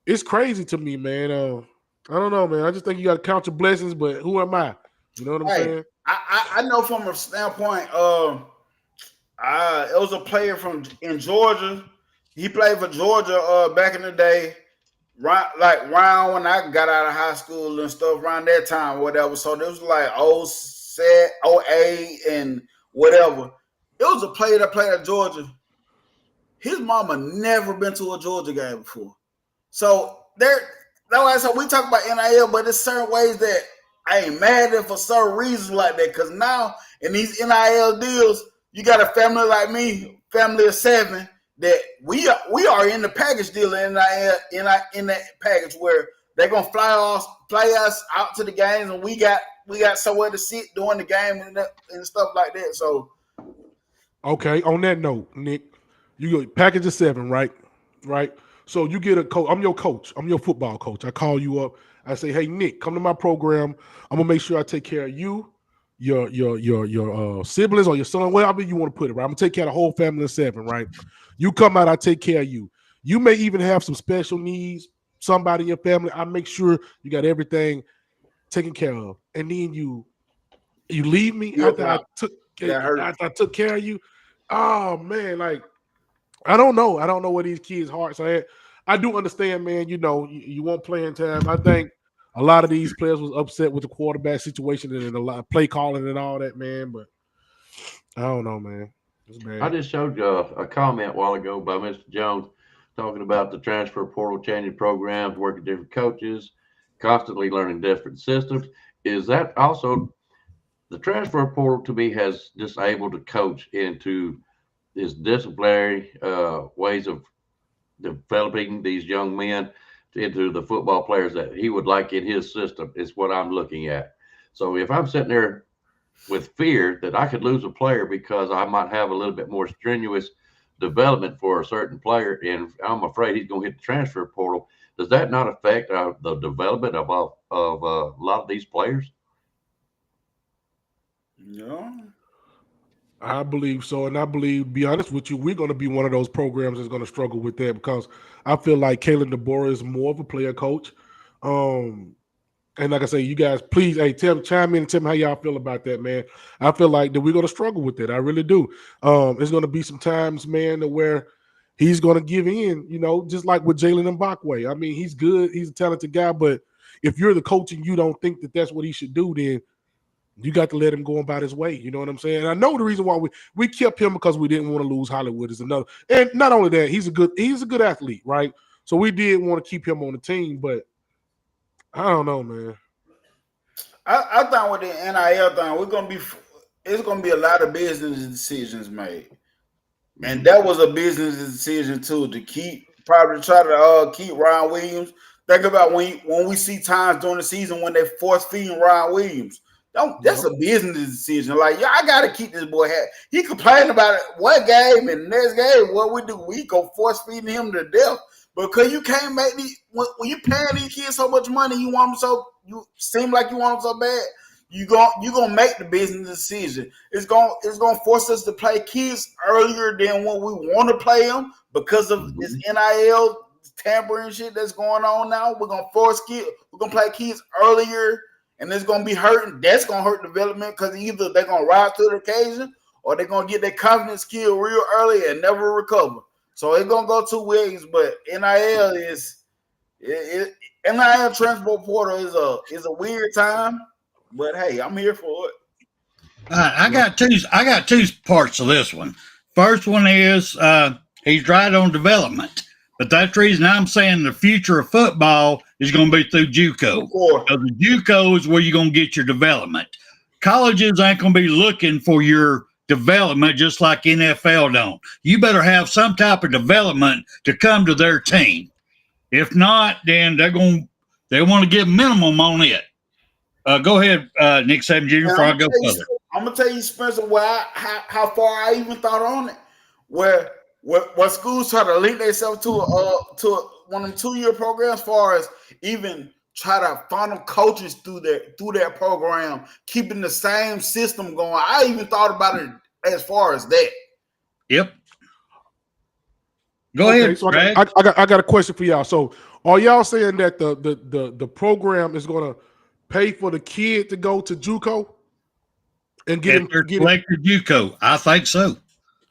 It's crazy to me, man. I don't know, man. I just think you got to count your blessings, but who am I? You know what I'm saying? I know from a standpoint, it was a player in Georgia. He played for Georgia back in the day, round when I got out of high school and stuff, around that time, whatever. So this was like 08 and whatever. It was a player that played at Georgia. His mama never been to a Georgia game before. So that's how we talk about NIL, but there's certain ways that I ain't mad at for certain reasons like that. Because now in these NIL deals, you got a family like me, family of 7, that we are in the package deal in that package where they're gonna fly us out to the games, and we got somewhere to sit during the game and stuff like that. So, okay. On that note, Nick, you go package of 7, right? Right. So you get a coach. I'm your coach. I'm your football coach. I call you up. I say, hey, Nick, come to my program. I'm gonna make sure I take care of you, your siblings or your son, whatever you want to put it. Right. I'm gonna take care of the whole family of 7. Right. You come out, I take care of you. You may even have some special needs. Somebody in your family. I make sure you got everything taken care of, and then you leave me after I took care of you. Oh man, like. I don't know. I don't know where these kids' hearts are at. I do understand, man. You want playing time. I think a lot of these players was upset with the quarterback situation and a lot of play calling and all that, man. But I don't know, man. It's bad. I just showed you a comment a while ago by Mr. Jones talking about the transfer portal, changing programs, working different coaches, constantly learning different systems. Is that also the transfer portal to me has disabled the coach into his disciplinary ways of developing these young men into the football players that he would like in his system is what I'm looking at. So if I'm sitting there with fear that I could lose a player because I might have a little bit more strenuous development for a certain player, and I'm afraid he's going to hit the transfer portal, does that not affect the development of a lot of these players? No. I believe so, and I believe, to be honest with you, we're going to be one of those programs that's going to struggle with that because I feel like Kalen DeBoer is more of a player coach. And like I say, you guys, please, hey, chime in and tell me how y'all feel about that, man. I feel like that we're going to struggle with it. I really do. It's going to be some times, man, where he's going to give in, just like with Jalen Mbakwe. I mean, he's good. He's a talented guy, but if you're the coach and you don't think that that's what he should do, then you got to let him go about his way. You know what I'm saying? And I know the reason why we kept him because we didn't want to lose Hollywood is another. And not only that, he's a good athlete, right? So we did want to keep him on the team, but I don't know, man. I thought with the NIL thing, we're gonna be it's going to be a lot of business decisions made. And that was a business decision too, to try to keep Ryan Williams. Think about when we see times during the season when they force feeding Ryan Williams. That's a business decision. Like, yeah, I gotta keep this boy happy. He complained about it one game, and the next game, what we do, we go force feeding him to death. Because you can't make these when you paying these kids so much money, you seem like you want them so bad. You gonna make the business decision. It's gonna force us to play kids earlier than when we want to play them because of this NIL tampering shit that's going on now. We're gonna play kids earlier, and it's gonna be hurting. That's gonna hurt development because either they're gonna rise to the occasion or they're gonna get their confidence killed real early and never recover. So it's gonna go two ways. But NIL NIL transport portal is a weird time. But hey, I'm here for it. I got two parts of this one. First one is he's right on development, but that's the reason I'm saying the future of football is going to be through JUCO. Because the JUCO is where you're going to get your development. Colleges ain't going to be looking for your development just like NFL don't. You better have some type of development to come to their team. If not, then they want to get minimum on it. Go ahead, Nick Saban Jr. Before I go further. I'm gonna tell you, Spencer, how far I even thought on it. Where schools try to link themselves to one of them 2-year programs, as far as even try to funnel coaches through their program, keeping the same system going. I even thought about it as far as that. Yep. Go ahead. So I got a question for y'all. So are y'all saying that the program is gonna pay for the kid to go to JUCO and get him JUCO? I think so.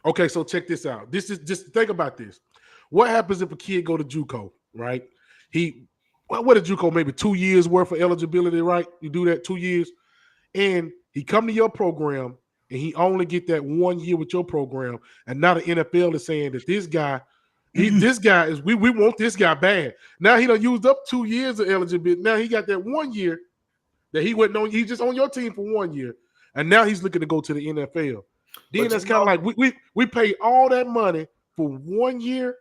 Okay, so check this out. This is just think about this. What happens if a kid go to JUCO, right? What is JUCO? Maybe 2 years worth of eligibility, right? You do that 2 years, and he come to your program and he only get that 1 year with your program, and now the NFL is saying that this guy, we want this guy bad. Now he done used up 2 years of eligibility. Now he got that 1 year that he went on. He's just on your team for 1 year, and now he's looking to go to the NFL. Then that's kind of like we pay all that money for 1 year,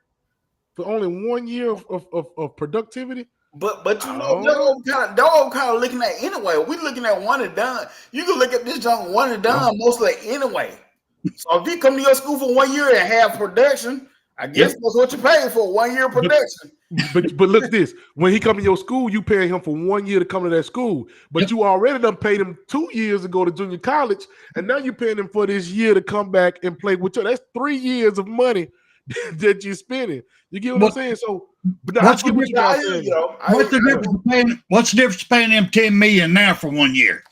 for only 1 year of productivity. But you know, they're all kind of looking at anyway. We looking at one and done. You can look at this junk one and done mostly anyway. So if you come to your school for 1 year and have production, I guess that's what you pay for, 1 year production. But look this, when he come to your school, you paying him for 1 year to come to that school. But you already done paid him 2 years to go to junior college, and now you're paying him for this year to come back and play with you. That's 3 years of money that you're spending. You get what I'm saying? So what's the difference paying them $10 million now for 1 year?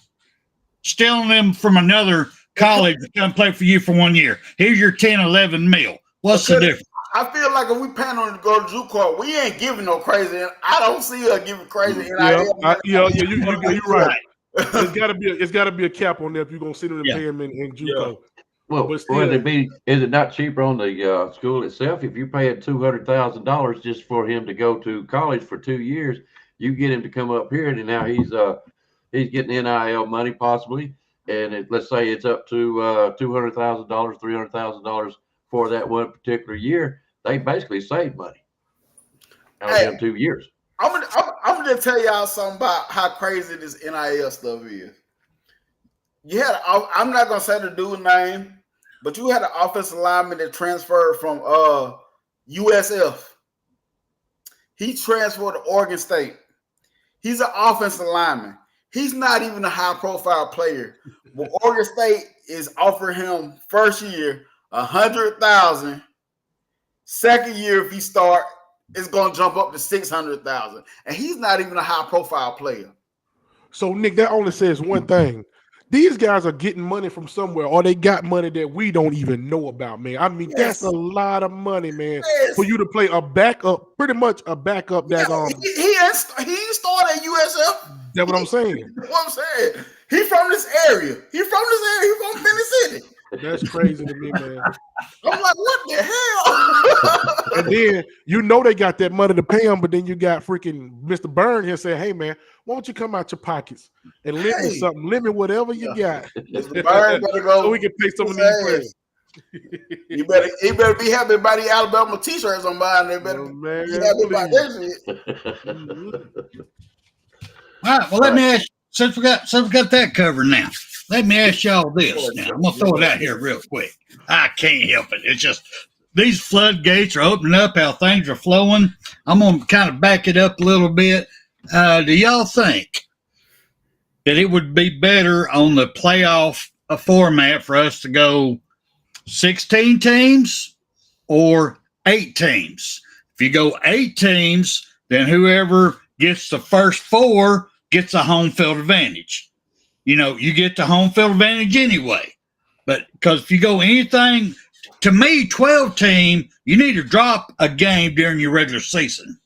Stealing them from another college to come play for you for 1 year. Here's your 10, 11 mil. What's the difference? I feel like if we plan on to go to JUCO, we ain't giving no crazy. I don't see her giving crazy. You're right. It's gotta be a cap on there if you're gonna sit them and pay him in JUCO. Well, is it not cheaper on the school itself? If you pay $200,000 just for him to go to college for 2 years, you get him to come up here, and now he's getting NIL money possibly, and let's say it's up to $200,000, $300,000 for that one particular year. They basically save money out of them 2 years. I'm gonna tell y'all something about how crazy this NIL stuff is. I'm not gonna say the dude's name, but you had an offensive lineman that transferred from USF. He transferred to Oregon State. He's an offensive lineman. He's not even a high-profile player. But Oregon State is offering him first year $100,000. Second year, if he start, it's gonna jump up to $600,000, and he's not even a high-profile player. So, Nick, that only says one thing. These guys are getting money from somewhere, or they got money that we don't even know about, man. I mean, that's a lot of money, man, for you to play a backup, pretty much a backup. He started at USF. That's what I'm saying. What I'm saying. He from this area. He from Tennessee. That's crazy to me, man. I'm like, what the hell? And then you know they got that money to pay him, but then you got freaking Mr. Byrne here saying, "Hey man, why don't you come out your pockets and lend me something? Lend me whatever you got." Mr. Byrne better go. So we can pay some of these players. He better be happy about the Alabama t-shirts I'm buying. They better be happy about that shit. All right, well, let me ask, since we got that covered now, let me ask y'all this now. I'm going to throw it out here real quick. I can't help it. It's just these floodgates are opening up, how things are flowing. I'm going to kind of back it up a little bit. Do y'all think that it would be better on the playoff format for us to go 16 teams or 8 teams? If you go 8 teams, then whoever gets the first 4 gets a home field advantage. You know, you get the home field advantage anyway. But because if you go anything, to me, 12 team, you need to drop a game during your regular season.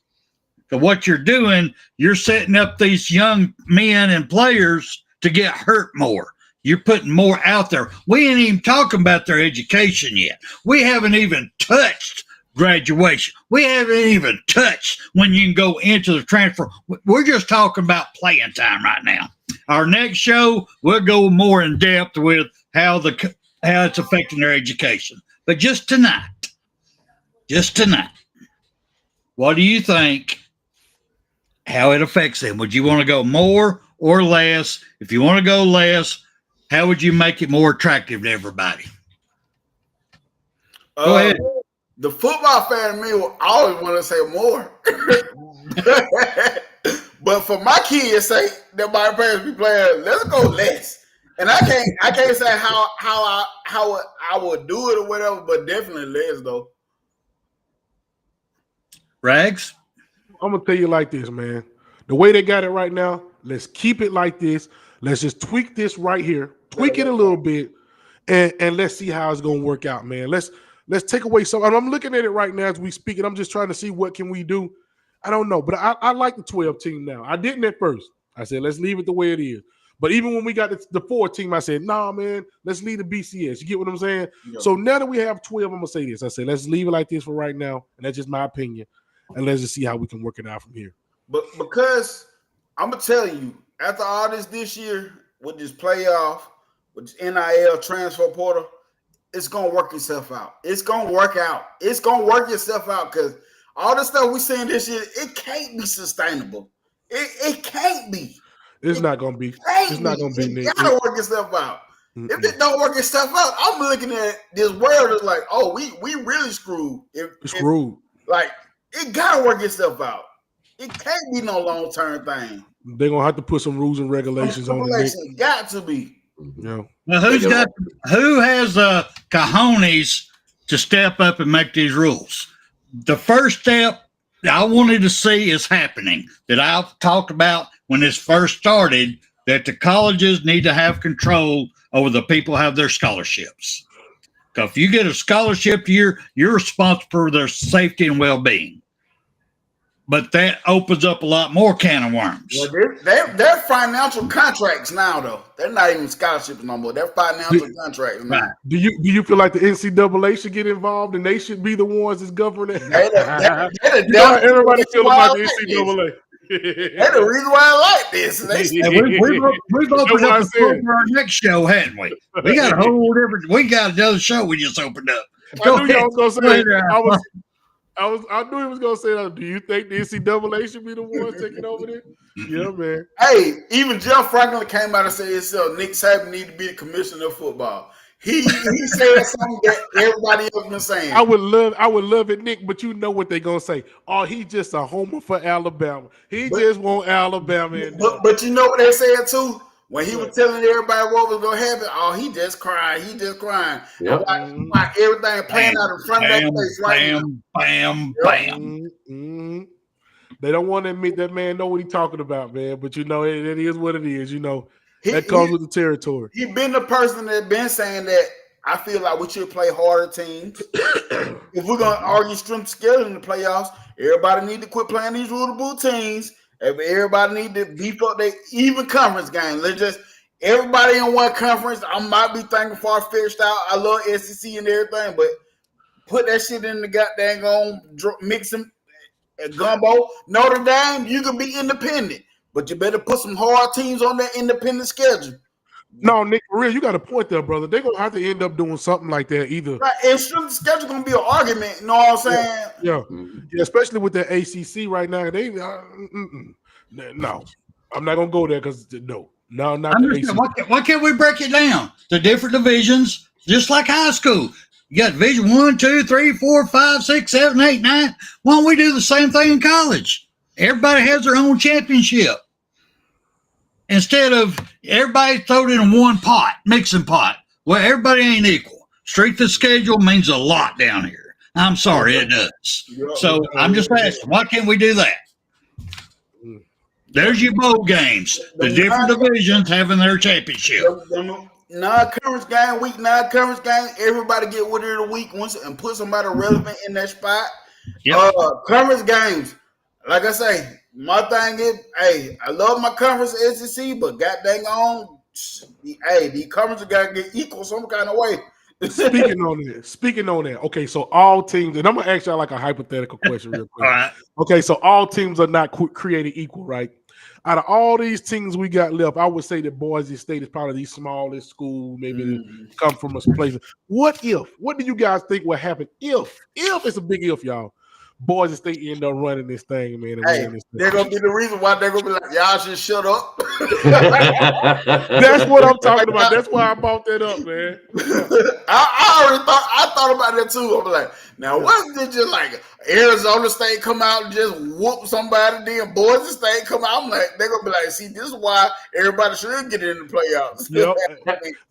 So what you're doing, you're setting up these young men and players to get hurt more. You're putting more out there. We ain't even talking about their education yet. We haven't even touched graduation. We haven't even touched when you can go into the transfer. We're just talking about playing time right now. Our next show, we'll go more in depth with how it's affecting their education. But just tonight, what do you think, how it affects them? Would you want to go more or less? If you want to go less, how would you make it more attractive to everybody? Go ahead. The football fan in me will always want to say more. But for my kids' sake, that my parents be playing, let's go less. And I can't say how I would do it or whatever, but definitely less though. Rags? I'm gonna tell you like this, man. The way they got it right now, let's keep it like this. Let's just tweak this right here, tweak it a little bit, and let's see how it's gonna work out, man. Let's take away some. I'm looking at it right now as we speak, and I'm just trying to see what can we do. I don't know, but I like the 12 team now. I didn't at first. I said let's leave it the way it is. But even when we got the 4 team, I said, nah, man, let's leave the BCS. You get what I'm saying? Yeah. So now that we have 12, I'm gonna say this. I said let's leave it like this for right now, and that's just my opinion. And let's just see how we can work it out from here. But because I'm gonna tell you, after all this year with this playoff, with this NIL transfer portal, it's gonna work itself out. It's gonna work out. It's gonna work itself out because all the stuff we seeing this year, it can't be sustainable. It can't be. It's not gonna be. It's not gonna be. It gotta work itself out. Mm-mm. If it don't work itself out, I'm looking at this world as like, oh, we really screwed. Screwed. Like it gotta work itself out. It can't be no long-term thing. They're gonna have to put some rules and regulations on it. Got to be. Yeah. Now who has the cojones to step up and make these rules? The first step I wanted to see is happening that I've talked about when this first started, that the colleges need to have control over the people who have their scholarships. Because if you get a scholarship, you're responsible for their safety and well-being. But that opens up a lot more can of worms. Well, they're financial contracts now, though. They're not even scholarships no more. They're financial contracts now. Right. Do you feel like the NCAA should get involved and they should be the ones that's governing? Everybody feel about the NCAA. That's the reason why I like this. We've opened up for our next show, hadn't we? We got a whole different. We got another show we just opened up. I knew y'all was gonna say. I knew he was gonna say that. Do you think the NCAA should be the ones taking over this? Yeah, man. Hey, even Jeff Franklin came out and said himself, Nick Saban need to be the commissioner of football. He said something that everybody else been saying. I would love it, Nick, but you know what they're gonna say. Oh, he's just a homer for Alabama. Just want Alabama in there. But you know what they said too? When he was telling everybody what was gonna happen, he just crying. He just crying. Yep. Like everything playing out in front of their face right now. Bam. Mm-hmm. They don't want to admit that man know what he's talking about, man. But you know, it is what it is. You know, that comes with the territory. He's been the person that been saying that I feel like we should play harder teams. If we're gonna argue strength schedule in the playoffs, everybody need to quit playing these rulable teams. Everybody need to beef up their even conference game. Let's just everybody in one conference. I might be thinking far-fetched out. I love SEC and everything, but put that shit in the goddamn mix them gumbo. Notre Dame, you can be independent, but you better put some hard teams on that independent schedule. No, Nick, for real, you got a point there, brother. They're gonna have to end up doing something like that either. Right, it's the schedule gonna be an argument. You know what I'm saying? Yeah, especially with the ACC right now. They no, I'm not gonna go there because no, not the ACC. Why can't we break it down? The different divisions, just like high school. You got Division 1, 2, 3, 4, 5, 6, 7, 8, 9. Why don't we do the same thing in college? Everybody has their own championship. Instead of everybody throw it in one pot, mixing pot. Well, everybody ain't equal. Strength of schedule means a lot down here. I'm sorry, it does. So I'm just asking, why can't we do that? There's your bowl games. The different divisions having their championship. Non-conference game, week 9 conference game, everybody get with it a week once and put somebody relevant in that spot. Yep. Conference games, like I say, my thing is, hey, I love my conference SEC, but goddamn on, hey, the conference got to get equal some kind of way. Speaking on that, okay, so all teams, and I'm gonna ask y'all like a hypothetical question real quick. All right. Okay, so all teams are not created equal, right? Out of all these teams we got left, I would say that Boise State is probably the smallest school, maybe come from a place. What do you guys think will happen if it's a big if, y'all, Boise State end up running this thing, man? Hey, they're going to be the reason why they're going to be like, y'all should shut up. That's what I'm talking about. That's why I brought that up, man. I thought about that too. I'm like, now wasn't it just like Arizona State come out and just whoop somebody, then Boise State come out? I'm like, they're gonna be like, see, this is why everybody should get in the playoffs. Yep.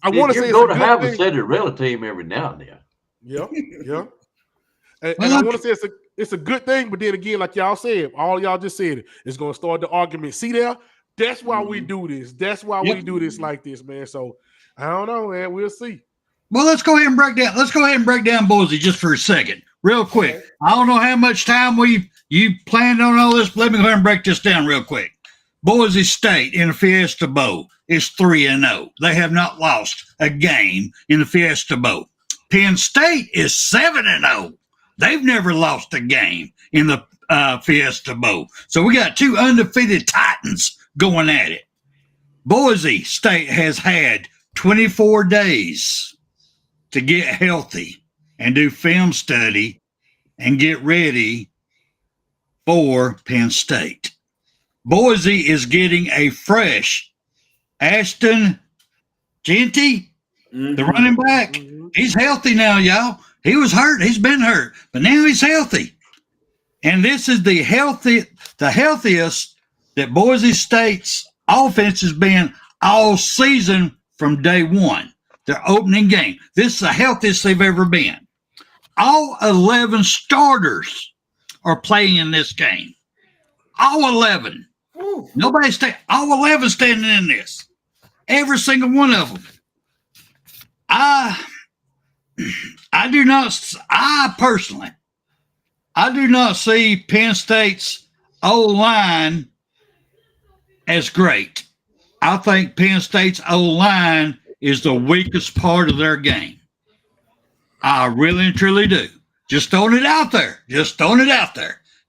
I want to say go to have a Cinderella team every now and then. Yeah. And I want to say it's a good thing, but then again, like y'all said, all y'all just said it, it's gonna start the argument. See there? That's why we do this. That's why we do this like this, man. So I don't know, man. We'll see. Well, let's go ahead and break down Boise just for a second, real quick. Okay. I don't know how much time you planned on all this. Let me go ahead and break this down real quick. Boise State in the Fiesta Bowl is 3-0. They have not lost a game in the Fiesta Bowl. Penn State is 7-0. They've never lost a game in the Fiesta Bowl. So we got two undefeated Titans going at it. Boise State has had 24 days to get healthy and do film study and get ready for Penn State. Boise is getting a fresh Ashton Genty, the running back. He's healthy now, y'all. He was hurt. He's been hurt, but now he's healthy. And this is the healthiest that Boise State's offense has been all season from day one. Their opening game. This is the healthiest they've ever been. All 11 starters are playing in this game. All 11. All 11 standing in this. Every single one of them. I do not see Penn State's O-line as great. I think Penn State's O-line is the weakest part of their game. I really and truly do. Just throwing it out there.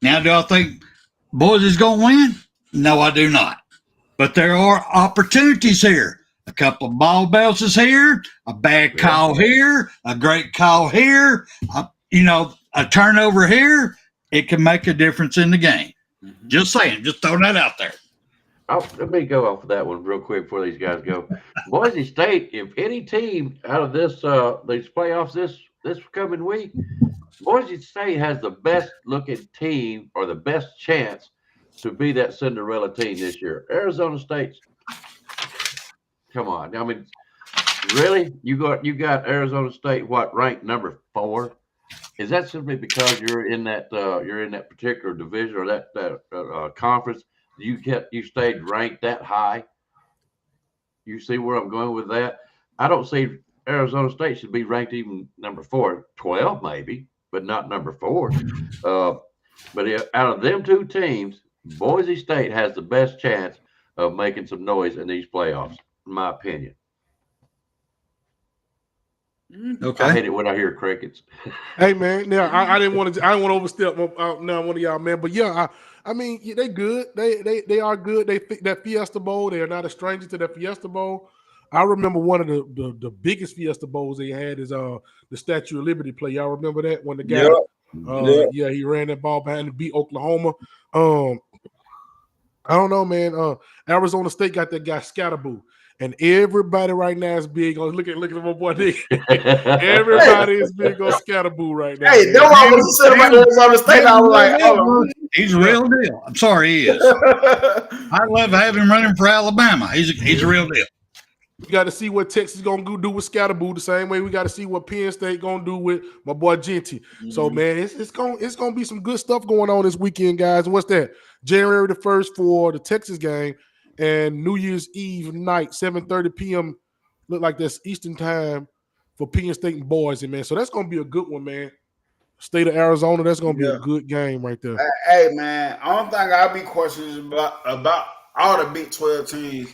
Now, do I think Boise's going to win? No, I do not. But there are opportunities here. A couple of ball bounces here, a bad call here, a great call here, a turnover here. It can make a difference in the game. Just saying. Just throwing that out there. Let me go off of that one real quick before these guys go. Boise State, if any team out of this these playoffs this coming week, Boise State has the best looking team or the best chance to be that Cinderella team this year. Arizona State's, come on. I mean, really? You got Arizona State ranked number 4? Is that simply because you're in that particular division or that conference? You stayed ranked that high. You see where I'm going with that? I don't see Arizona State should be ranked even number 4, 12 maybe, but not number 4. But out of them two teams, Boise State has the best chance of making some noise in these playoffs, in my opinion. Okay. I hate it when I hear crickets. Hey man, now I didn't want to overstep now one of y'all, man. But yeah, I mean they good. They are good. They think that Fiesta Bowl. They are not a stranger to that Fiesta Bowl. I remember one of the biggest Fiesta Bowls they had is the Statue of Liberty play. Y'all remember that when the guy he ran that ball behind and beat Oklahoma. I don't know, man. Arizona State got that guy Scatterboo. And everybody right now is big on look at my boy Nick. Everybody is big on Scatterboo right now. Hey, no one was said about Arizona State. I was like, oh, he's a real deal. I'm sorry, he is. I love having him running for Alabama. He's a real deal. We got to see what Texas gonna do with Scatterboo the same way we got to see what Penn State gonna do with my boy Genty. So man, it's gonna be some good stuff going on this weekend, guys. And what's that? January the 1st for the Texas game. And New Year's Eve night, 7:30 p.m. Look like that's Eastern time for Penn State and Boise, man. So that's gonna be a good one, man. State of Arizona, that's gonna be a good game right there. Hey, man, only thing I'll be questioning about all the Big 12 teams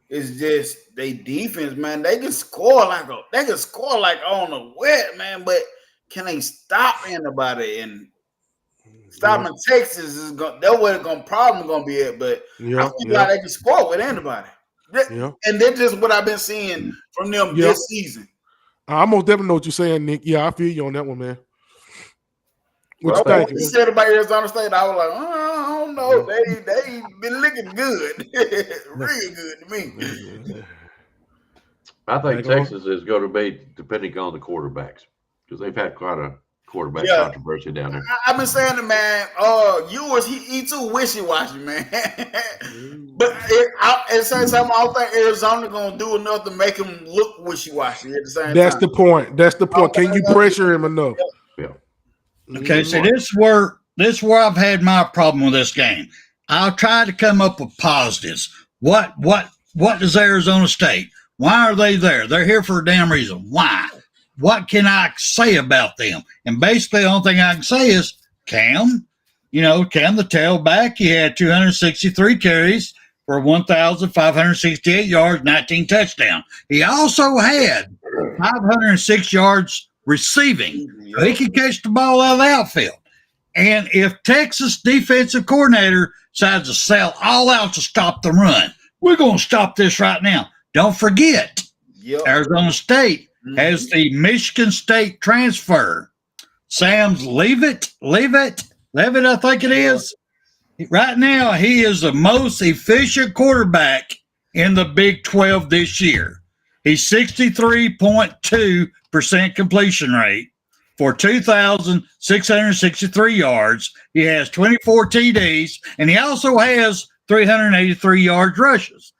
is just they defense, man. They can score like on the wet, man. But can they stop anybody? And stopping Texas is that's where the problem gonna be at. But I feel like they can score with anybody. And that's just what I've been seeing from them this season. I most definitely know what you're saying, Nick. Yeah, I feel you on that one, man. What you think? You said about Arizona State, I was like, I don't know. They been looking good, real good to me. I think Texas is going to be depending on the quarterbacks because they've had quite a quarterback controversy down there. I've been saying it, man. Ewers, he too wishy-washy, man. But at the same time, I don't think Arizona gonna do enough to make him look wishy-washy at the same time. That's the point. That's the point. Can you pressure him enough? Yeah. Okay, so this is where I've had my problem with this game. I'll try to come up with positives. What does Arizona State? Why are they there? They're here for a damn reason. Why? What can I say about them? And basically, the only thing I can say is Cam. Cam the tailback. He had 263 carries for 1,568 yards, 19 touchdowns. He also had 506 yards receiving. So he can catch the ball out of the outfield. And if Texas defensive coordinator decides to sell all out to stop the run, we're going to stop this right now. Don't forget, Arizona State has the Michigan State transfer. Sam's Leavitt, I think it is. Right now, he is the most efficient quarterback in the Big 12 this year. He's 63.2% completion rate for 2,663 yards. He has 24 TDs, and he also has 383 yards rushes.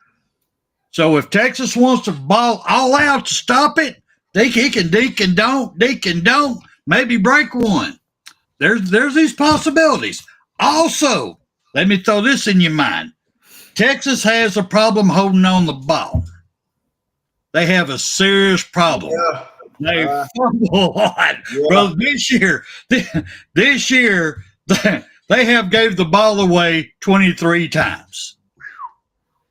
So if Texas wants to ball all out to stop it, he can dink and don't, maybe break one. There's these possibilities. Also, let me throw this in your mind. Texas has a problem holding on the ball. They have a serious problem. They fumble a lot. Bro, this year, they have gave the ball away 23 times.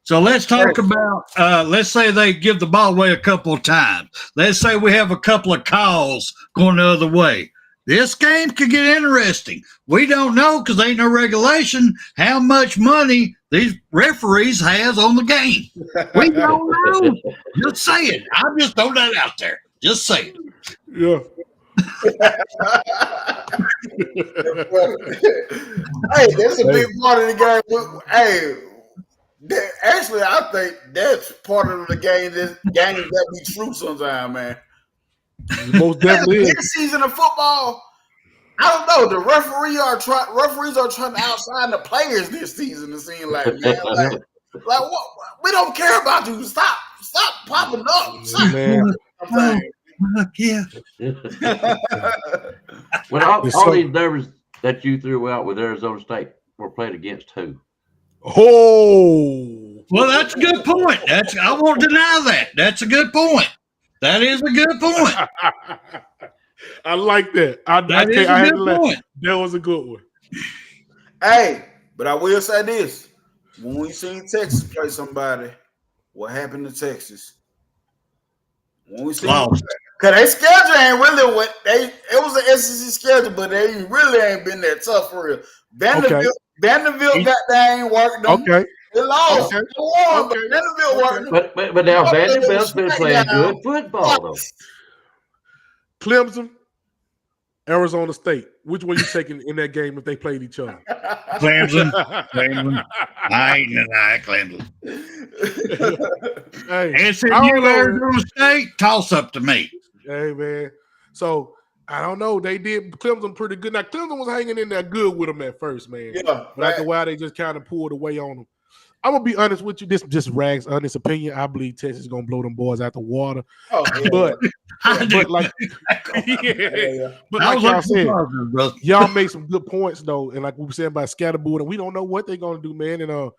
So let's talk about, let's say they give the ball away a couple of times. Let's say we have a couple of calls going the other way. This game could get interesting. We don't know because ain't no regulation how much money these referees has on the game. We don't know. Just say it. I'm just throwing that out there. Just say it. Yeah. Hey, that's a big part of the game. Hey, actually, I think that's part of the game. This game that be true sometimes, man. Most definitely is. This season of football, I don't know. The referees are trying to outshine the players this season. It seems like, man, like what? We don't care about you. Stop popping up, man. Yeah. When all these numbers that you threw out with Arizona State were played against who? Oh, well, that's a good point. I won't deny that. That's a good point. That is a good point. I like that. That was a good one. Hey, but I will say this: when we seen Texas play somebody, what happened to Texas? When we seen Cause they schedule ain't really what they. It was an SEC schedule, but they really ain't been that tough for real. Vanderbilt got that ain't worked them. Okay. They lost. Okay. They won, but Okay. Vanderbilt worked them. But now Vanderbilt's been playing good football though. Clemson, Arizona State. Which one you taking in that game if they played each other? Clemson. I ain't denying Clemson. Hey, SMU, Arizona State, toss up to me. Hey, man. So, I don't know. They did Clemson pretty good. Now, Clemson was hanging in there good with them at first, man. Yeah. But after a while, they just kind of pulled away on them. I'm going to be honest with you. This just Rag's honest opinion. I believe Texas is going to blow them boys out the water. Oh, yeah. But like, but like y'all said, y'all made some good points, though. And like we were saying about Scatterboard, and we don't know what they're going to do, man. And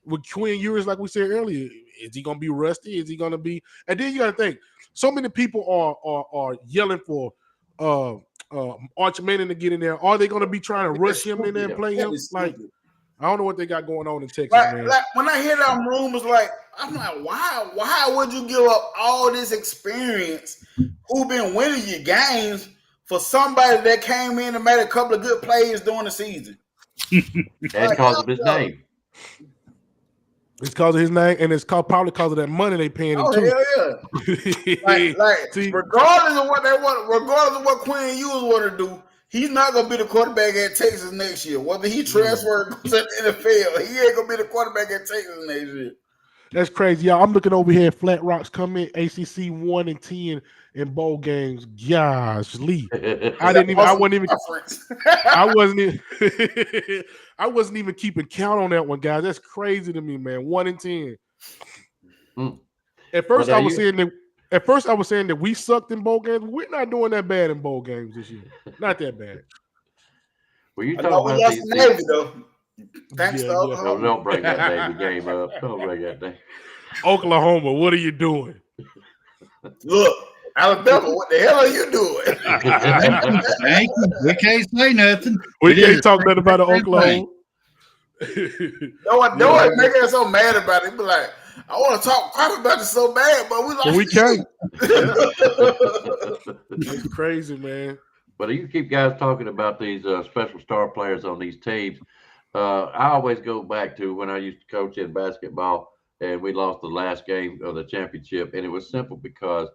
with Quinn Ewers, like we said earlier, is he going to be rusty? Is he going to be? And then you got to think, so many people are yelling for Arch Manning to get in there. Are they going to be trying to rush him in there and play him? Like, I don't know what they got going on in Texas, man. Like when I hear them rumors, like I'm like, why would you give up all this experience who been winning your games for somebody that came in and made a couple of good plays during the season? That's because of his name. It's because of his name, and it's probably because of that money they paying him too. Hell yeah! See, regardless of what they want, regardless of what Quinn Ewers want to do, he's not gonna be the quarterback at Texas next year. Whether he transfers to the NFL, he ain't gonna be the quarterback at Texas next year. That's crazy, y'all. I'm looking over here. Flat Rocks come in ACC 1-10 in bowl games. Gosh, Lee. I wasn't even keeping count on that one, guys. That's crazy to me, man. 1-10. At first, I was saying that we sucked in bowl games. We're not doing that bad in bowl games this year. Not that bad. Well, you talking about these Navy, though. Thanks, though. No, don't bring that Navy game up. Don't bring that thing. Oklahoma, what are you doing? Look, Alabama, what the hell are you doing? We can't say nothing. We can't talk nothing about Oklahoma. No one making us so mad about it. Be like, I want to talk crap about it so bad, but we lost. We can't. It's crazy, man. But you keep guys talking about these special star players on these teams. I always go back to when I used to coach in basketball, and we lost the last game of the championship, and it was simple because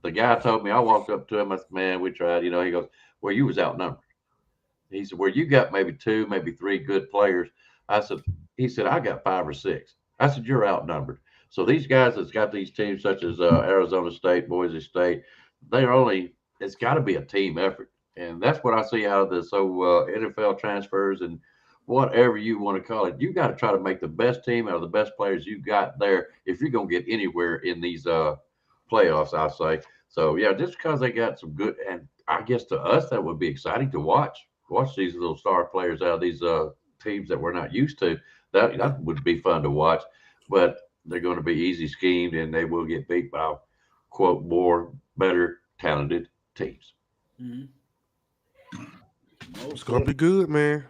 the guy told me. I walked up to him. I said, "Man, we tried." He goes, "Well, you was outnumbered." He said, "Well, you got maybe 2, maybe 3 good players." He said, "I got 5 or 6." I said, "You're outnumbered." So these guys that's got these teams such as Arizona State, Boise State, it's got to be a team effort. And that's what I see out of this NFL transfers and whatever you want to call it. You got to try to make the best team out of the best players you got there if you're going to get anywhere in these playoffs, I say. So, yeah, just because they got some good, and I guess to us that would be exciting to watch these little star players out of these teams that we're not used to. That would be fun to watch. But they're going to be easy schemed, and they will get beat by, quote, more, better, talented teams. Mm-hmm. It's gonna be good, man.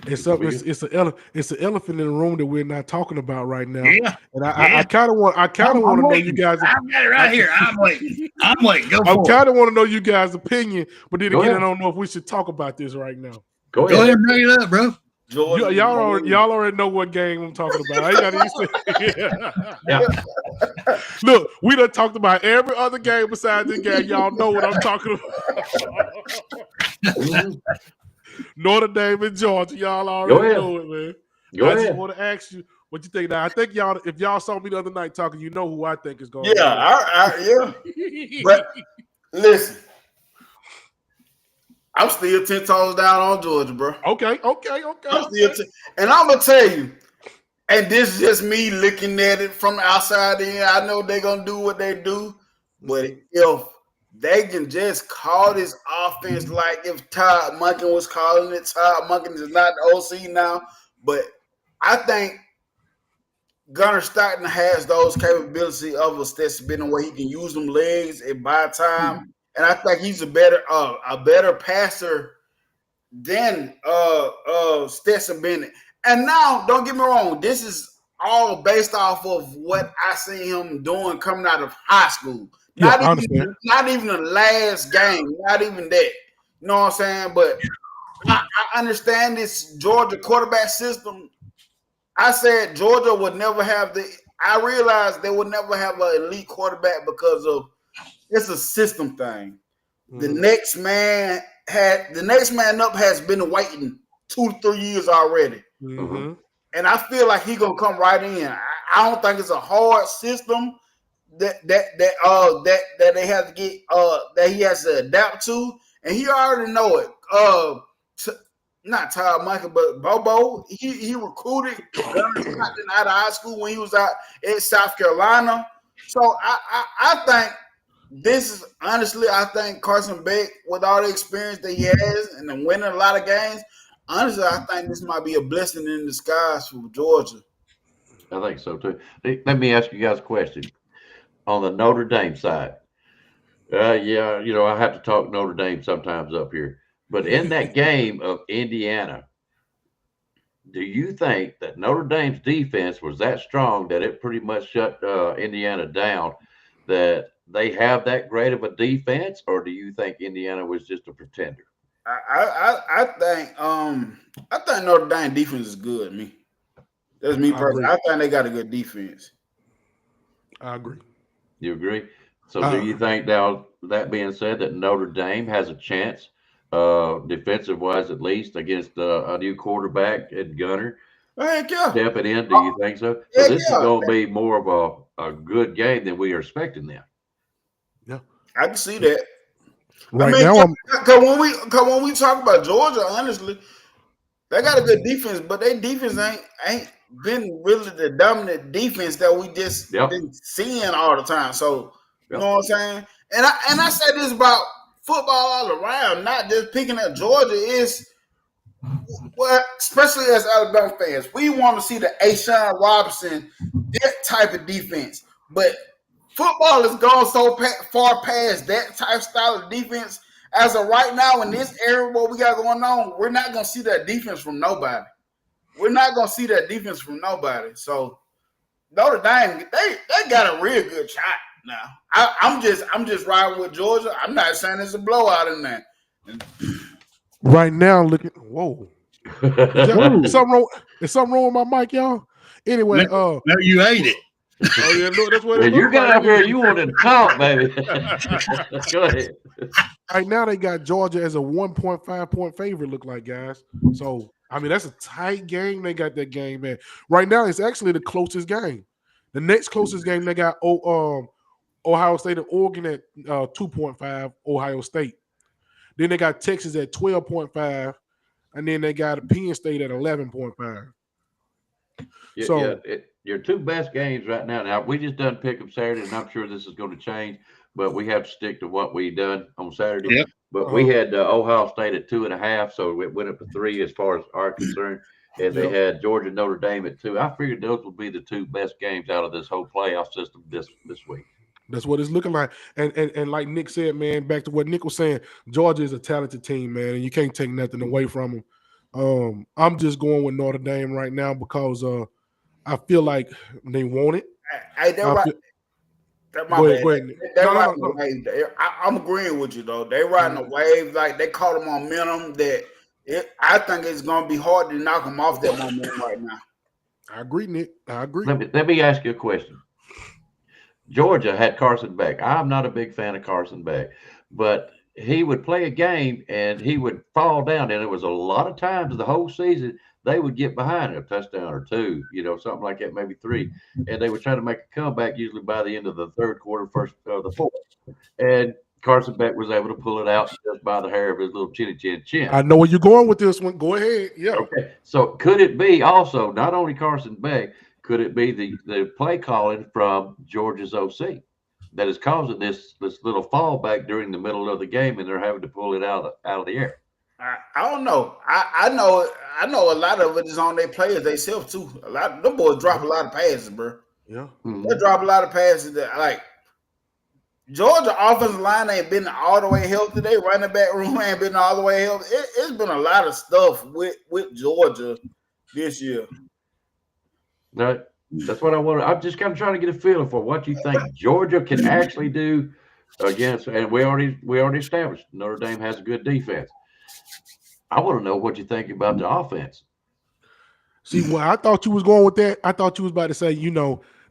It's an elephant in the room that we're not talking about right now. Yeah. And I kind of want to know you guys. I've got it right here. I'm waiting. Go for it. I kind of want to know you guys' opinion, but then again, I don't know if we should talk about this right now. Go ahead and bring it up, bro. Y'all already know what game I'm talking about. I ain't gotta Look, we done talked about every other game besides this game. Y'all know what I'm talking about. Notre Dame and Georgia. Y'all already know it, man. Just want to ask you what you think. Now, I think if y'all saw me the other night talking, you know who I think is going. Yeah. But listen. I'm still 10 toes down on Georgia, bro. Okay. And I'm gonna tell you, and this is just me looking at it from the outside in. I know they're gonna do what they do, but if they can just call this offense like if Todd Monken was calling it, Todd Monken is not the OC now, but I think Gunnar Stockton has those capabilities of a Stetson Bennett where he can use them legs and buy time. And I think he's a better passer than Stetson Bennett. And now, don't get me wrong, this is all based off of what I see him doing coming out of high school. Yeah, Not I understand. not even the last game, not even that. You know what I'm saying? But I understand this Georgia quarterback system. I said Georgia would never have I realized they would never have an elite quarterback because of it's a system thing. The next man up has been waiting 2 to 3 years already. And I feel like he's gonna come right in. I don't think it's a hard system that they have to get that he has to adapt to, and he already know it. Not Todd Michael, but Bobo. He recruited Stockton out of high school when he was out in South Carolina. So I think this is honestly, I think Carson Beck, with all the experience that he has and then winning a lot of games, honestly, I think this might be a blessing in disguise for Georgia. I think so too. Let me ask you guys a question. On the Notre Dame side, yeah, I have to talk Notre Dame sometimes up here. But in that game of Indiana, do you think that Notre Dame's defense was that strong that it pretty much shut Indiana down, that they have that great of a defense, or do you think Indiana was just a pretender? I think Notre Dame defense is good. That's me personally. I think they got a good defense. I agree. You agree? So do you think, now that being said, that Notre Dame has a chance, defensive wise at least, against a new quarterback at Gunner? Heck yeah. Stepping in, do you think so? So this is going to be more of a good game than we are expecting now. Yeah, I can see that. Right now, because when we talk about Georgia, honestly, they got a good defense, but their defense ain't been really the dominant defense that we just been seeing all the time. So you know what I'm saying? And I say this about football all around, not just picking at Georgia. Is well, especially as Alabama fans, we want to see the Ashawn Robinson, that type of defense. But football has gone so far past that type of style of defense. As of right now, in this era, what we got going on, we're not going to see that defense from nobody. We're not going to see that defense from nobody. So Notre Dame, they got a real good shot now. I'm just riding with Georgia. I'm not saying it's a blowout in there. Right now, look at whoa. Is something wrong with my mic, y'all? Anyway, no, you ate it. Oh yeah, look, that's what it You got up here, you wanted to talk, baby. Go ahead. Right now, they got Georgia as a 1.5 point favorite, look like, guys. So, I mean, that's a tight game. They got that game, man. Right now, it's actually the closest game. The next closest game, they got Ohio State and Oregon at 2.5, Ohio State. Then they got Texas at 12.5, and then they got Penn State at 11.5. Your two best games right now. Now, we just done pick them Saturday, and I'm sure this is going to change, but we have to stick to what we done on Saturday. Yep. But we had Ohio State at 2.5, so it went up to 3 as far as our concern. And they had Georgia Notre Dame at 2. I figured those would be the two best games out of this whole playoff system this week. That's what it's looking like. And like Nick said, man, back to what Nick was saying, Georgia is a talented team, man, and you can't take nothing away from them. I'm just going with Notre Dame right now because I feel like they want it. Hey, they're right. Go ahead. I'm agreeing with you, though. They're riding a wave. Like, they call them momentum that I think it's going to be hard to knock them off that momentum right now. I agree, Nick. I agree. Let me ask you a question. Georgia had Carson Beck. I'm not a big fan of Carson Beck, but he would play a game and he would fall down. And it was a lot of times the whole season they would get behind a touchdown or two, something like that, maybe 3. And they would try to make a comeback usually by the end of the third quarter, the fourth. And Carson Beck was able to pull it out just by the hair of his little chin. I know where you're going with this one. Go ahead. Yeah. Okay. So could it be also not only Carson Beck, could it be the play calling from Georgia's OC that is causing this little fallback during the middle of the game, and they're having to pull it out of the air? I don't know. I know a lot of it is on their players themselves too. A lot of them boys drop a lot of passes, bro. Yeah, they drop a lot of passes. That like Georgia offensive line ain't been all the way healthy. They running back room ain't been all the way healthy. It's been a lot of stuff with Georgia this year. Right. That's what I want. I'm just kind of trying to get a feeling for what you think Georgia can actually do against. And we already established Notre Dame has a good defense. I want to know what you think about the offense. See, well, I thought you was going with that. I thought you was about to say,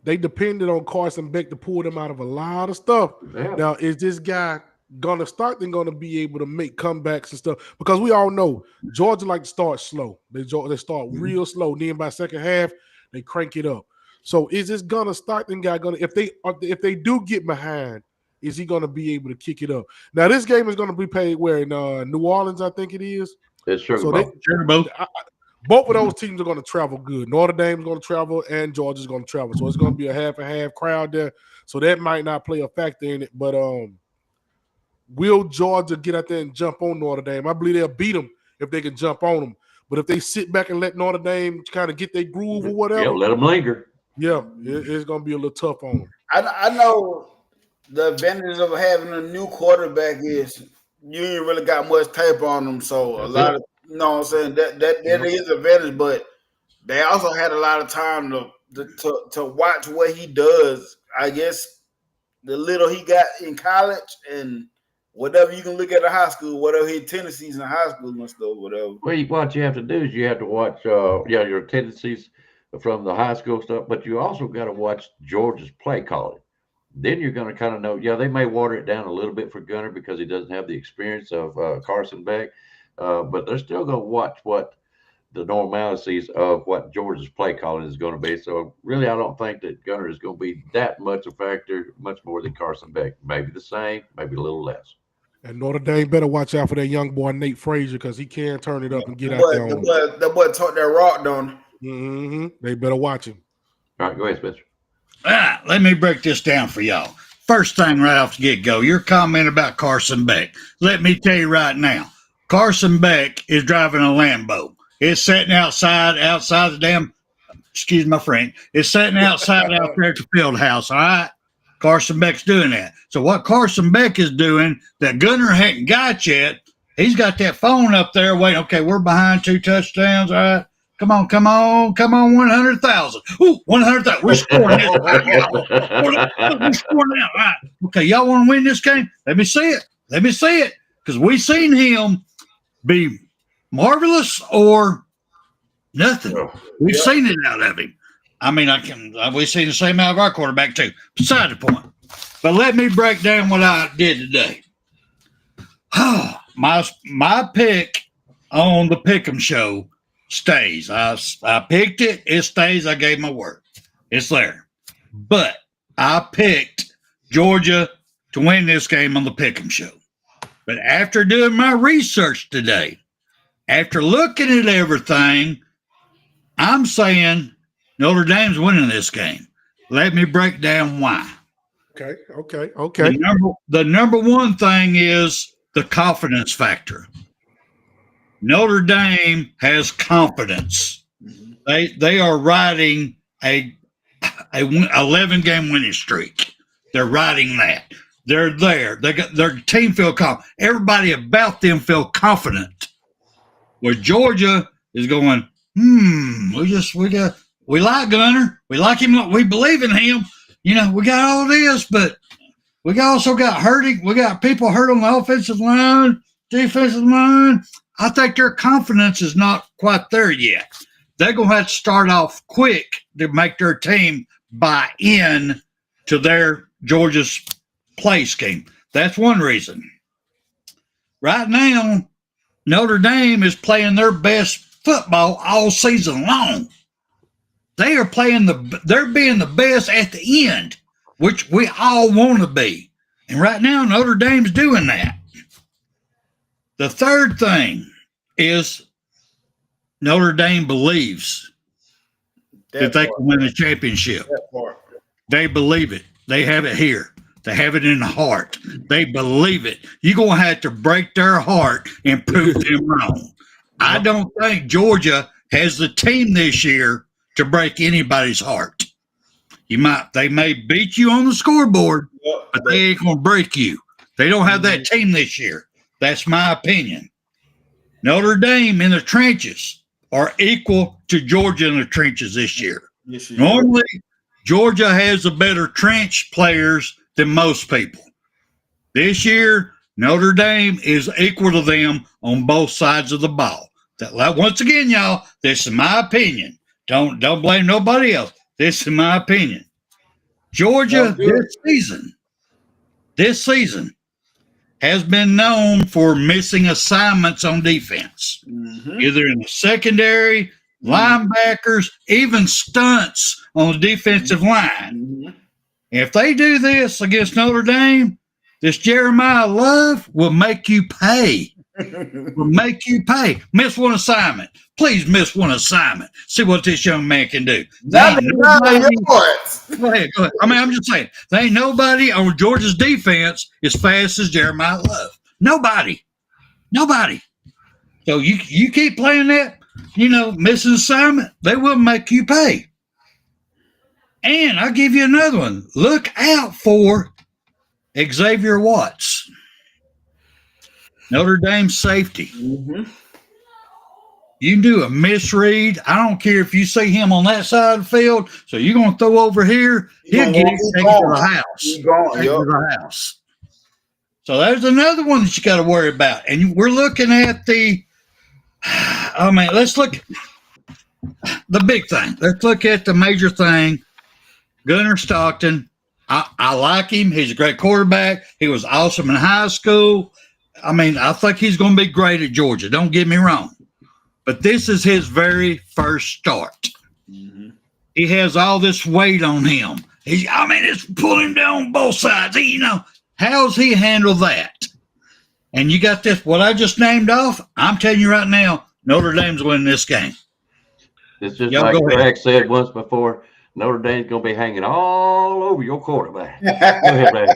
they depended on Carson Beck to pull them out of a lot of stuff. Yeah. Now, is this guy gonna start? Then gonna be able to make comebacks and stuff? Because we all know Georgia like to start slow. They start real slow. Then by second half, they crank it up. So is this gonna start? Then guy gonna if they do get behind, is he gonna be able to kick it up? Now this game is gonna be played where in New Orleans, I think it is. It's Sugar So Bowl. both of those teams are going to travel good. Notre Dame's going to travel and Georgia's going to travel. So it's going to be a half and half crowd there. So that might not play a factor in it. But will Georgia get out there and jump on Notre Dame? I believe they'll beat them if they can jump on them. But if they sit back and let Notre Dame kind of get their groove or whatever. Yeah, let them linger. Yeah, it's going to be a little tough on them. I know the advantage of having a new quarterback is you ain't really got much tape on them. So a lot of, you know what I'm saying, that is an advantage, but they also had a lot of time to watch what he does. I guess the little he got in college and whatever you can look at in high school, whatever his tendencies in high school and stuff, whatever. Well, what you have to do is you have to watch your tendencies from the high school stuff, but you also got to watch Georgia's play calling. Then you're going to kind of know, they may water it down a little bit for Gunner because he doesn't have the experience of Carson Beck, but they're still going to watch what the normalities of what Georgia's play calling is going to be. So really, I don't think that Gunner is going to be that much a factor, much more than Carson Beck. Maybe the same, maybe a little less. And Notre Dame better watch out for that young boy Nate Frazier because he can turn it up and get out there. That boy taught that rock, don't he? Mm-hmm. They better watch him. All right, go ahead, Spencer. Let me break this down for y'all. First thing right off the get-go, your comment about Carson Beck. Let me tell you right now, Carson Beck is driving a Lambo. It's sitting outside the damn, excuse my friend, it's sitting outside out there at the field house, all right? Carson Beck's doing that. So what Carson Beck is doing that Gunner hadn't got yet, he's got that phone up there waiting. Okay, we're behind 2 touchdowns, all right? Come on, 100,000. Ooh, 100,000. We're scoring this. We're scoring now. All right. Okay, y'all want to win this game? Let me see it. Because we've seen him be marvelous or nothing. We've seen it out of him. I mean, we've seen the same out of our quarterback too. Beside the point. But let me break down what I did today. My pick on the Pick'em show stays. I picked it. It stays. I gave my word. It's there. But I picked Georgia to win this game on the Pick'em show. But after doing my research today, after looking at everything, I'm saying Notre Dame's winning this game. Let me break down why. Okay. The number one thing is the confidence factor. Notre Dame has confidence. They are riding a 11-game winning streak. They're riding that. They're there. They got their team feel confident. Everybody about them feel confident. Where Georgia is going, we like Gunner. We like him. We believe in him. We got all this, but we also got hurting. We got people hurt on the offensive line, defensive line. I think their confidence is not quite there yet. They're going to have to start off quick to make their team buy in to their Georgia's play scheme. That's one reason. Right now, Notre Dame is playing their best football all season long. They are they're being the best at the end, which we all want to be. And right now, Notre Dame's doing that. The third thing is Notre Dame believes that they can win the championship. They believe it. They have it here. They have it in the heart. They believe it. You're going to have to break their heart and prove them wrong. I don't think Georgia has the team this year to break anybody's heart. They may beat you on the scoreboard, but they ain't going to break you. They don't have that team this year. That's my opinion. Notre Dame in the trenches are equal to Georgia in the trenches this year. Yes, she Normally, Georgia has a better trench players than most people. This year, Notre Dame is equal to them on both sides of the ball. Once again, y'all, this is my opinion. Don't blame nobody else. This is my opinion. Georgia this season has been known for missing assignments on defense, either in the secondary, linebackers, even stunts on the defensive line. If they do this against Notre Dame, this Jeremiah Love will make you pay. Will make you pay. Miss one assignment. Please miss one assignment. See what this young man can do. Go ahead. I mean, I'm just saying, there ain't nobody on Georgia's defense as fast as Jeremiah Love. Nobody. So you keep playing that, missing assignment, they will make you pay. And I'll give you another one. Look out for Xavier Watts, Notre Dame safety. You do a misread. I don't care if you see him on that side of the field. So you're going to throw over here. He'll get it taken to the house. He's gone. To the house. So there's another one that you got to worry about. And we're looking at let's look at the big thing. Let's look at the major thing. Gunnar Stockton. I like him. He's a great quarterback. He was awesome in high school. I mean, I think he's going to be great at Georgia. Don't get me wrong. But this is his very first start. He has all this weight on him. It's pulling him down on both sides. How's he handle that? And you got this, what I just named off, I'm telling you right now, Notre Dame's winning this game. It's just like Greg said once before, Notre Dame's going to be hanging all over your quarterback. Go ahead, man.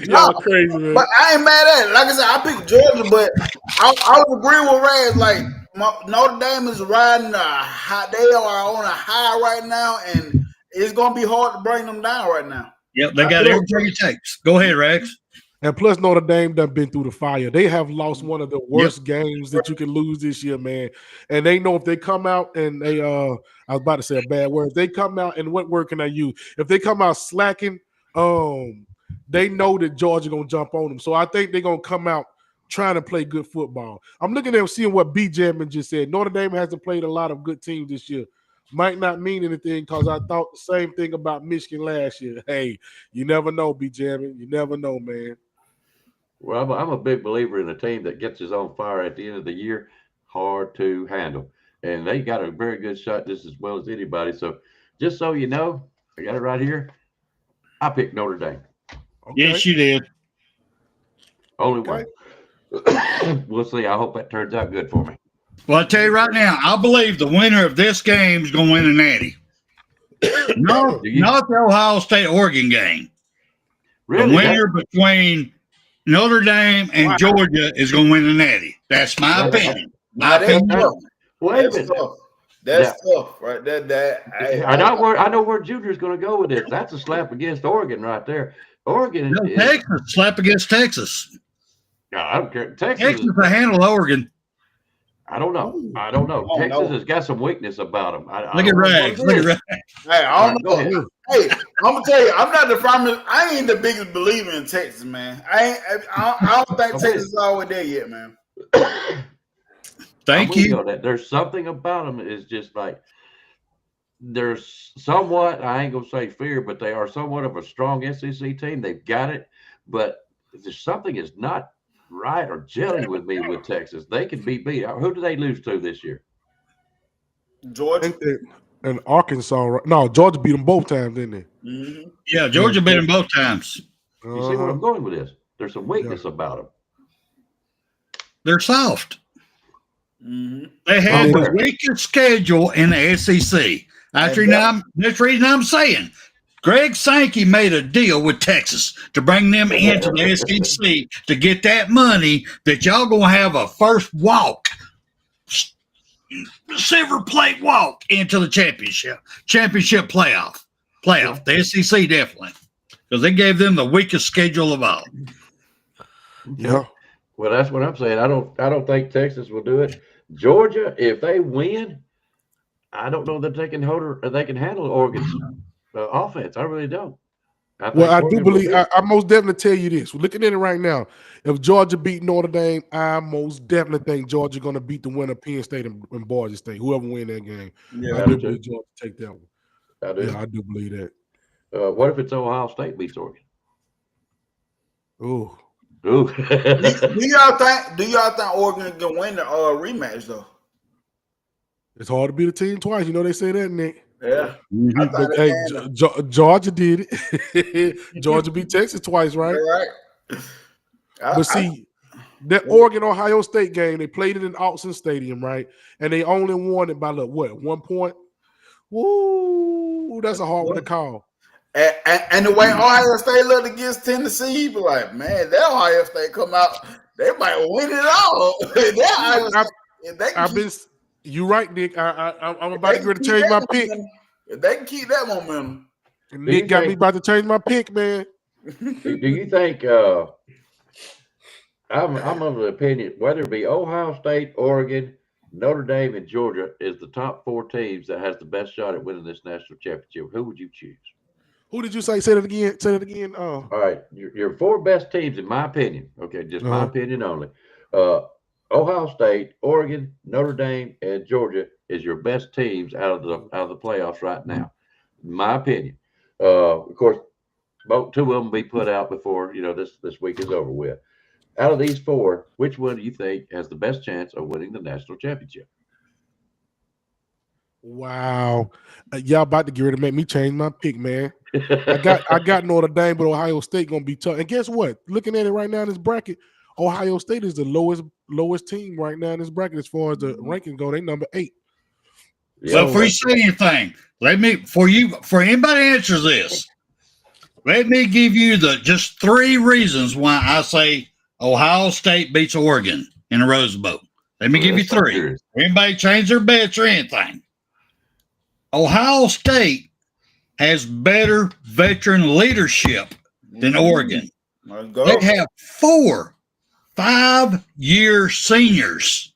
Y'all crazy, man. But I ain't mad at it. Like I said, I picked Georgia, but I would agree with Raz. Like, Notre Dame is riding a high. They are on a high right now, and it's going to be hard to bring them down right now. Yep, they got everything it takes. Go ahead, Rex. And plus, Notre Dame done been through the fire. They have lost one of the worst games that you can lose this year, man. And they know if they come out and they I was about to say a bad word. If they come out, and what word can I use? If they come out slacking, they know that Georgia gonna jump on them. So I think they're gonna come out trying to play good football. I'm looking at them, seeing what B. Jammin just said. Notre Dame hasn't played a lot of good teams this year. Might not mean anything because I thought the same thing about Michigan last year. Hey, you never know, B. Jammin. You never know, man. Well, I'm a big believer in a team that gets us on fire at the end of the year, hard to handle. And they got a very good shot just as well as anybody. So just so you know, I got it right here. I picked Notre Dame. Okay. Yes, you did. Only one. We'll see. I hope that turns out good for me. Well, I tell you right now, I believe the winner of this game is going to win a natty. Not the Ohio State-Oregon game. Really? The winner between Notre Dame and Georgia is going to win the natty. That's my opinion. That's tough, right? That I know where Junior's going to go with this. That's a slap against Oregon right there. Oregon is Texas, slap against Texas. No, I don't care. Texas to handle Oregon. I don't know. Texas has got some weakness about them. Look at Rags. Hey, I don't know. Hey, I'm gonna tell you, I'm not the farmer. I ain't the biggest believer in Texas, man. I don't think Texas is all the way there yet, man. Thank you. That. There's something about them is just like there's somewhat. I ain't gonna say fear, but they are somewhat of a strong SEC team. They've got it, but there's something is not right or gelling with me with Texas. They can be beat. Who do they lose to this year? Georgia and Arkansas. No, Georgia beat them both times, didn't they? Mm-hmm. Yeah, Georgia beat them both times. You see where I'm going with this? There's some weakness about them. They're soft. Mm-hmm. They have the weakest schedule in the SEC. That's the reason I'm saying Greg Sankey made a deal with Texas to bring them into the SEC to get that money that y'all gonna have a first walk, silver plate walk into the championship playoff. The SEC definitely, because they gave them the weakest schedule of all. Yeah. Well, that's what I'm saying. I don't think Texas will do it. Georgia, if they win, I don't know that they can handle Oregon's offense. I really don't. Well, I do believe I most definitely tell you this. We're looking at it right now. If Georgia beat Notre Dame, I most definitely think Georgia going to beat the winner of Penn State and Boise State. Whoever win that game, I do believe Georgia take that one. I do believe that. What if it's Ohio State beats Oregon? Ooh. Do y'all think Oregon can win the rematch though? It's hard to beat a team twice. You know they say that, Nick. Yeah. But, hey, Georgia did it. Georgia beat Texas twice, right? Right. But see, that Oregon-Ohio State game, they played it in Autzen Stadium, right? And they only won it by, 1 point? Woo, that's a hard one to call. And the way Ohio State looked against Tennessee, you be like, man, that Ohio State come out, they might win it all. You're right, Nick. I'm about to change my pick. If they can keep that momentum. Nick got me about to change my pick, man. Do you think I'm of the opinion whether it be Ohio State, Oregon, Notre Dame, and Georgia is the top 4 teams that has the best shot at winning this national championship? Who would you choose? Who did you say? Say that again. Say that again. All right, your 4 best teams, in my opinion. Okay, just my opinion only. Ohio State, Oregon, Notre Dame, and Georgia is your best teams out of the playoffs right now, in my opinion. Of course, 2 of them will be put out before this week is over with. Out of these 4, which one do you think has the best chance of winning the national championship? Wow, y'all about to get ready to make me change my pick, man. I got Notre Dame, but Ohio State gonna be tough. And guess what? Looking at it right now in this bracket, Ohio State is the lowest team right now in this bracket as far as the rankings go. They number 8. So before you say anything, for anybody answers this, let me give you just 3 reasons why I say Ohio State beats Oregon in the Rose Bowl. Let me give you 3. Anybody change their bets or anything? Ohio State has better veteran leadership than Oregon. They have 4 5-year seniors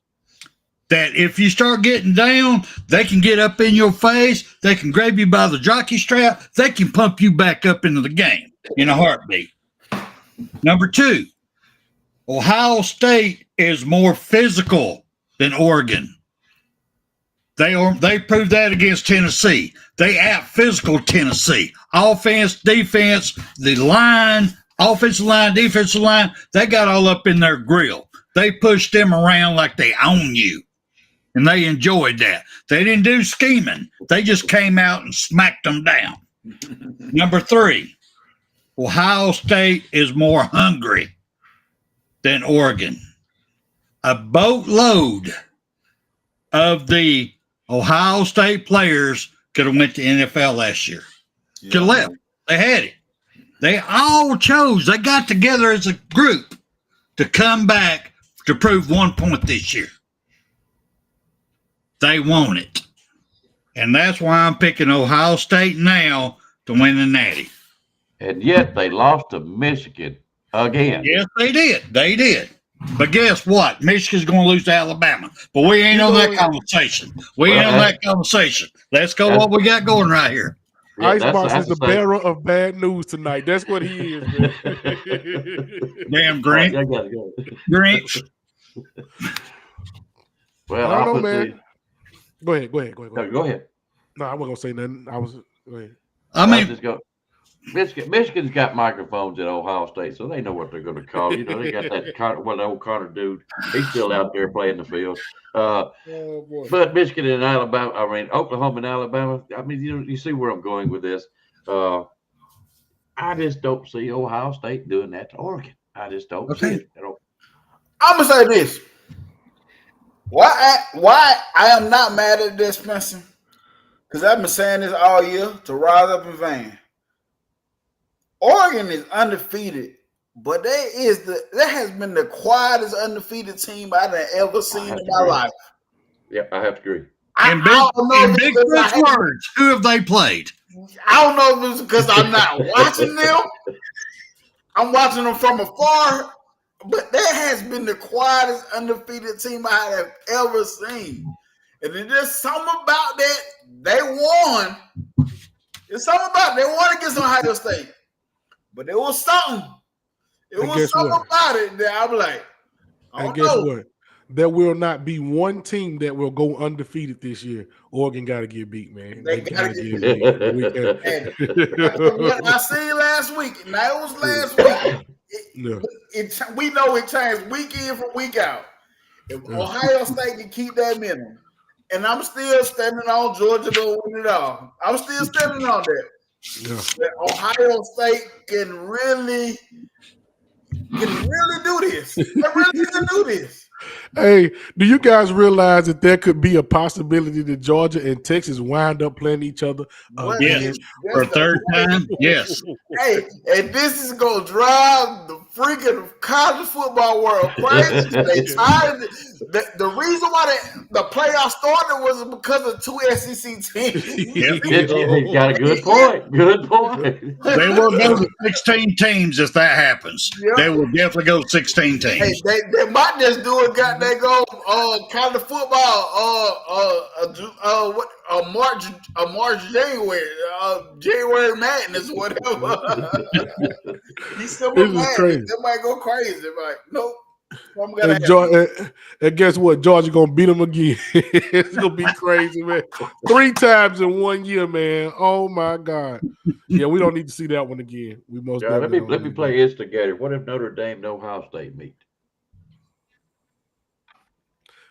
that if you start getting down, they can get up in your face, they can grab you by the jockey strap, they can pump you back up into the game in a heartbeat. Number 2, Ohio State is more physical than Oregon. They proved that against Tennessee. They out-physical Tennessee. Offense, defense, the line, offensive line, defensive line, they got all up in their grill. They pushed them around like they own you, and they enjoyed that. They didn't do scheming. They just came out and smacked them down. Number 3, Ohio State is more hungry than Oregon. A boatload of the Ohio State players could have went to NFL last year. Could have left. They had it. They all chose. They got together as a group to come back to prove 1 point this year. They want it. And that's why I'm picking Ohio State now to win the Natty. And yet they lost to Michigan again. Yes, they did. They did. But guess what? Michigan's going to lose to Alabama. But we ain't on that conversation. We ain't on that conversation. Let's go what we got going right here. Yeah, Icebox is the bearer of bad news tonight. That's what he is, man. Damn Grinch. I gotta go. Grinch. Well, I don't know, man. Go ahead. No, go ahead. No, I wasn't going to say nothing. Go ahead. I mean, just go. Michigan's got microphones at Ohio State, so they know what they're going to call. They got that old Connor dude. He's still out there playing the field. But Michigan and Alabama, Oklahoma and Alabama. You see where I'm going with this. I just don't see Ohio State doing that to Oregon. I just don't see it. I'm gonna say this. Why I am not mad at this, Spencer? Because I've been saying this all year to rise up in vain. Oregon is undefeated, but that has been the quietest undefeated team I've ever seen in my life. Yeah, I have to agree. In big words, who have they played? I don't know if it's because I'm not watching them. I'm watching them from afar, but that has been the quietest undefeated team I have ever seen. And it's just something about that. They won. It's something about it. They won against Ohio State. But there was something. It was something about it that I'm like, I don't know. What? There will not be one team that will go undefeated this year. Oregon got to get beat, man. They got to get beat. What I seen last week, and that was last week. We know it changed week in from week out. If Ohio State can keep that minimum, and I'm still standing on Georgia to win it all. I'm still standing on that. Yeah. That Ohio State can really do this. They really can do this. Hey, do you guys realize that there could be a possibility that Georgia and Texas wind up playing each other? Yes, for a third time. Yes. Hey, and this is gonna drive the freaking college football world crazy. They tired. The reason why the playoff started was because of 2 SEC teams. He's got a good point. Good point. They will go to 16 teams if that happens. Yep. They will definitely go 16 teams. Hey, they might just do it. Got they go college football. January Madness, whatever. December Madness. They might go crazy. Like, nope. And guess what? Georgia gonna beat them again. It's gonna be crazy, man. 3 times in 1 year, man. Oh my God. Yeah, we don't need to see that one again. We most let me play instigator. What if Notre Dame and Ohio State meet?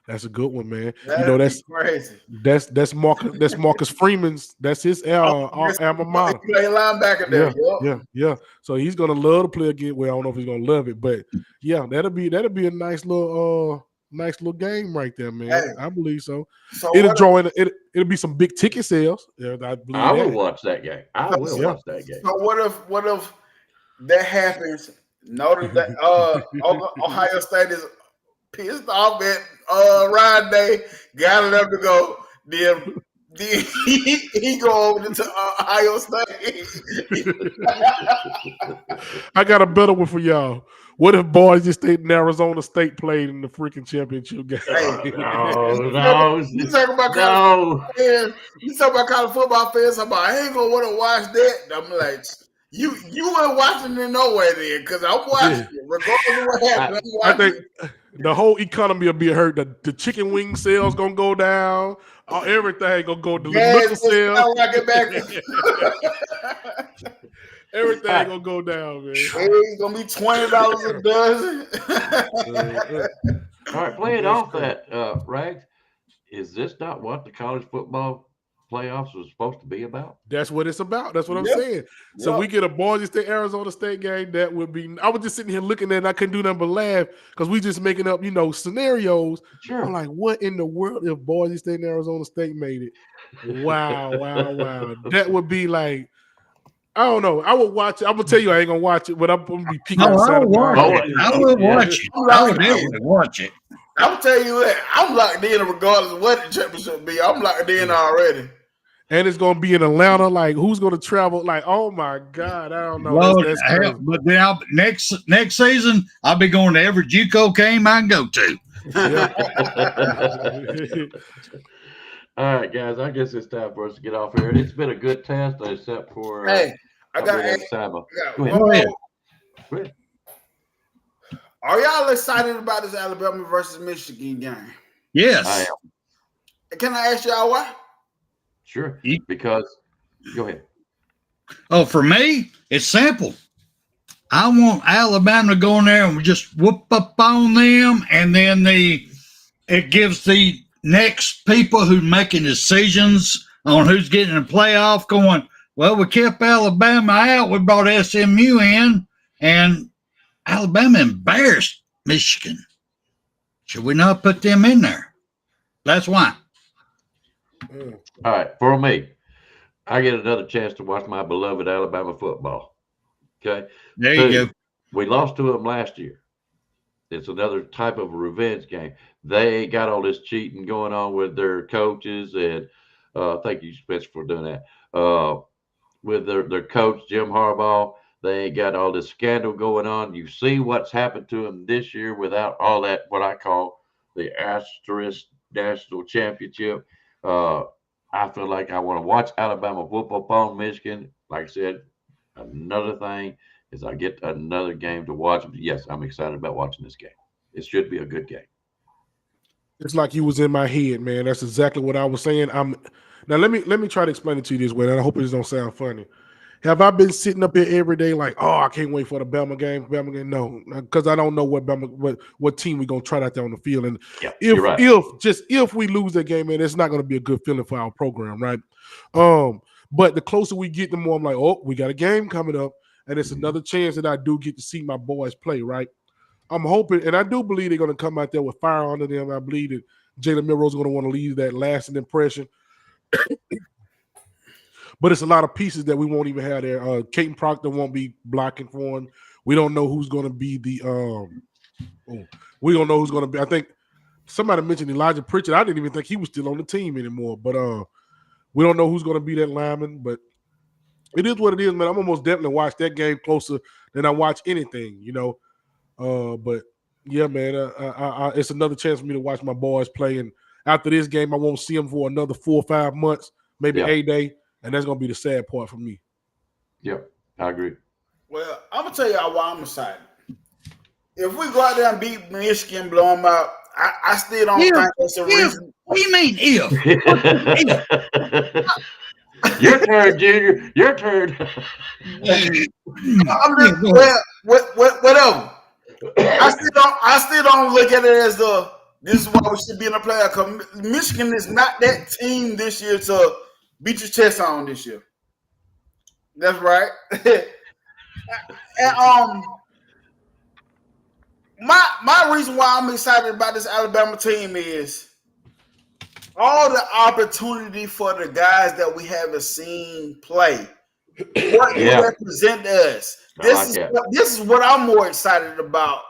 That's a good one, man. That's crazy. That's Marcus Freeman's. That's his alma mater. Play linebacker there. Yeah. So he's gonna love to play again. Well, I don't know if he's gonna love it, but yeah, that'll be a nice little game right there, man. Hey, I believe so. It'll be some big ticket sales. Yeah, I will watch that game. Watch that game. So what if that happens? Notice that Ohio State is pissed off at Ryan Day, got enough to go. Then he go over to Ohio State. I got a better one for y'all. What if Boise State and Arizona State played in the freaking championship game? Hey, no. You talking about college fans? You talking about college football fans? I ain't gonna want to watch that. I'm like, you ain't watching it nowhere then, because I'm watching it regardless of what happens. I think the whole economy will be hurt. The chicken wing sales gonna go down. Everything gonna go. The liquor sales. Everything gonna go down, man. It's gonna be $20 a dozen. All right, playing off that, Rags, is this not what the college football playoffs was supposed to be about? That's what it's about. That's what I'm saying. So we get a Boise State, Arizona State game. That would be. I was just sitting here looking at it, and I couldn't do nothing but laugh because we just making up, scenarios. Sure. I'm like, what in the world if Boise State and Arizona State made it? Wow. That would be like, I don't know. I would watch it. I'm gonna tell you I ain't gonna watch it, but I'm gonna be peeking outside. I will watch it. I will definitely watch it. I'm telling you what, I'm locked in regardless of what the championship be. I'm locked in already. And it's gonna be in Atlanta. Like, who's gonna travel? Like, oh my God, I don't know. Well, but then next season, I'll be going to every JUCO game I can go to. All right, guys. I guess it's time for us to get off here. It's been a good test, except for I got Go ahead. Are y'all excited about this Alabama versus Michigan game? Yes. I am. Can I ask y'all why? Sure. Because go ahead. Oh, for me, it's simple. I want Alabama to go in there and just whoop up on them, and then it gives the next people who making decisions on who's getting a playoff going, well, we kept Alabama out. We brought SMU in, and Alabama embarrassed Michigan. Should we not put them in there? That's why. All right, for me, I get another chance to watch my beloved Alabama football. Okay? There you go. We lost to them last year. It's another type of a revenge game. They got all this cheating going on with their coaches, and thank you, Spencer, for doing that. With their coach, Jim Harbaugh, they ain't got all this scandal going on. You see what's happened to them this year without all that, what I call the asterisk national championship. I feel like I want to watch Alabama football upon Michigan. Like I said, another thing is I get another game to watch. Yes, I'm excited about watching this game. It should be a good game. It's like you was in my head, man. That's exactly what I was saying. Now let me try to explain it to you this way, and I hope it don't sound funny. Have I been sitting up here every day like, oh, I can't wait for the Bama game? No, because I don't know what team we're gonna try out there on the field. And if we lose that game, man, it's not gonna be a good feeling for our program, right? But the closer we get, the more I'm like, oh, we got a game coming up, and it's another chance that I do get to see my boys play, right? I'm hoping, and I do believe they're gonna come out there with fire under them. I believe that Jalen Milroe is gonna want to leave that lasting impression. But it's a lot of pieces that we won't even have there. Caden Proctor won't be blocking for him. We don't know who's going to be we don't know who's going to be. I think somebody mentioned Elijah Pritchett. I didn't even think he was still on the team anymore. But we don't know who's going to be that lineman. But it is what it is, man. I'm almost definitely watch that game closer than I watch anything, you know. But yeah, man, it's another chance for me to watch my boys play. And after this game, I won't see them for another 4 or 5 months, maybe a day. And that's going to be the sad part for me. Yep, I agree. Well, I'm going to tell y'all why I'm excited. If we go out there and beat Michigan, blow them out, I still don't think that's a reason. What do you mean, if? Your turn, Junior. Your turn. Whatever. I still don't look at it as this is why we should be in the playoff. Because Michigan is not that team this year to beat your chest on this year. That's right. And my reason why I'm excited about this Alabama team is all the opportunity for the guys that we haven't seen play. What they represent us. This is what I'm more excited about.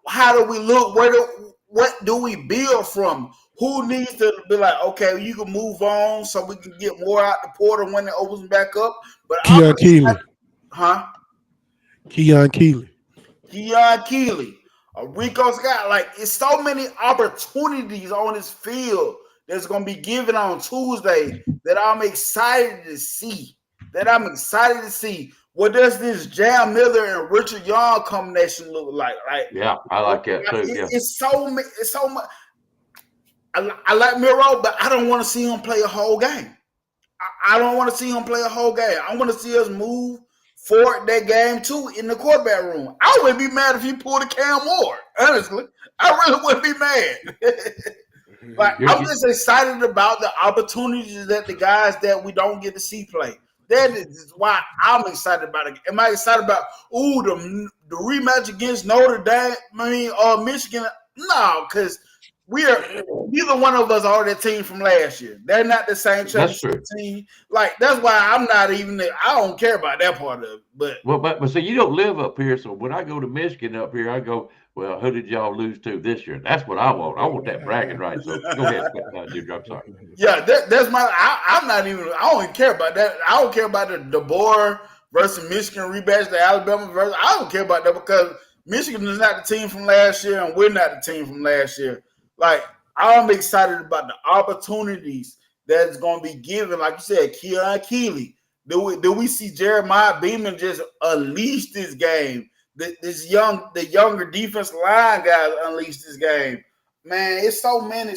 How do we look? What do we build from? Who needs to be like, okay, you can move on so we can get more out the portal when it opens back up. But Keon Keeley. Keon Keeley. Rico Scott. Like, it's so many opportunities on this field that's going to be given on Tuesday that I'm excited to see. What does this Jam Miller and Richard Young combination look like? Right? Yeah, I like that too. It's so much. I like Miro, but I don't want to see him play a whole game. I don't want to see him play a whole game. I want to see us move forward that game too in the quarterback room. I wouldn't be mad if he pulled a Cam Ward. Honestly, I really wouldn't be mad. I'm just excited about the opportunities that the guys that we don't get to see play. That is why I'm excited about it. Am I excited about the rematch against Notre Dame? Michigan? No, because neither one of us are that team from last year. They're not the same championship team. Like, that's why I'm not even. I don't care about that part of it. But so you don't live up here. So when I go to Michigan up here, I go, well, who did y'all lose to this year? That's what I want. I want that bragging right. So go ahead, dude. I'm sorry. Yeah, that's my. I'm not even. I don't even care about that. I don't care about the DeBoer versus Michigan rematch, the Alabama versus. I don't care about that because Michigan is not the team from last year, and we're not the team from last year. Like, I'm excited about the opportunities that's going to be given. Like you said, Keon Keeley. Do we see Jeremiah Beeman just unleash this game? The younger defensive line guys unleash this game. Man, it's so many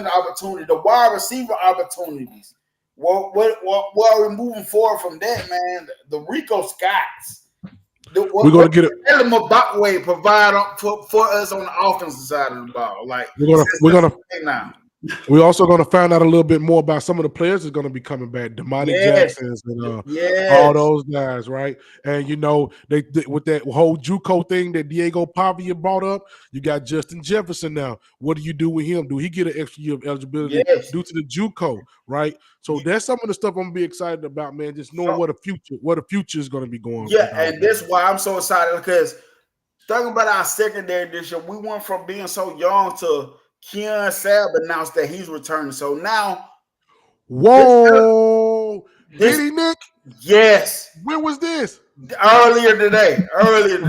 opportunities. The wide receiver opportunities. What are we moving forward from that, man? The Rico Scotts. We're gonna get it. Ellen Mbakwe provide for us on the offensive side of the ball. Like, we're also gonna find out a little bit more about some of the players that's gonna be coming back. Damani Jackson's and all those guys, right? And you know, they with that whole JUCO thing that Diego Pavia brought up, you got Justin Jefferson now. What do you do with him? Do he get an extra year of eligibility due to the JUCO, right? So that's some of the stuff I'm gonna be excited about, man. Just knowing what the future is gonna be going. Yeah, and that's why I'm so excited because talking about our secondary this year, we went from being so young to Keon Sabb announced that he's returning. So now, did he, Nick? Yes. When was this? Earlier today. Whoa!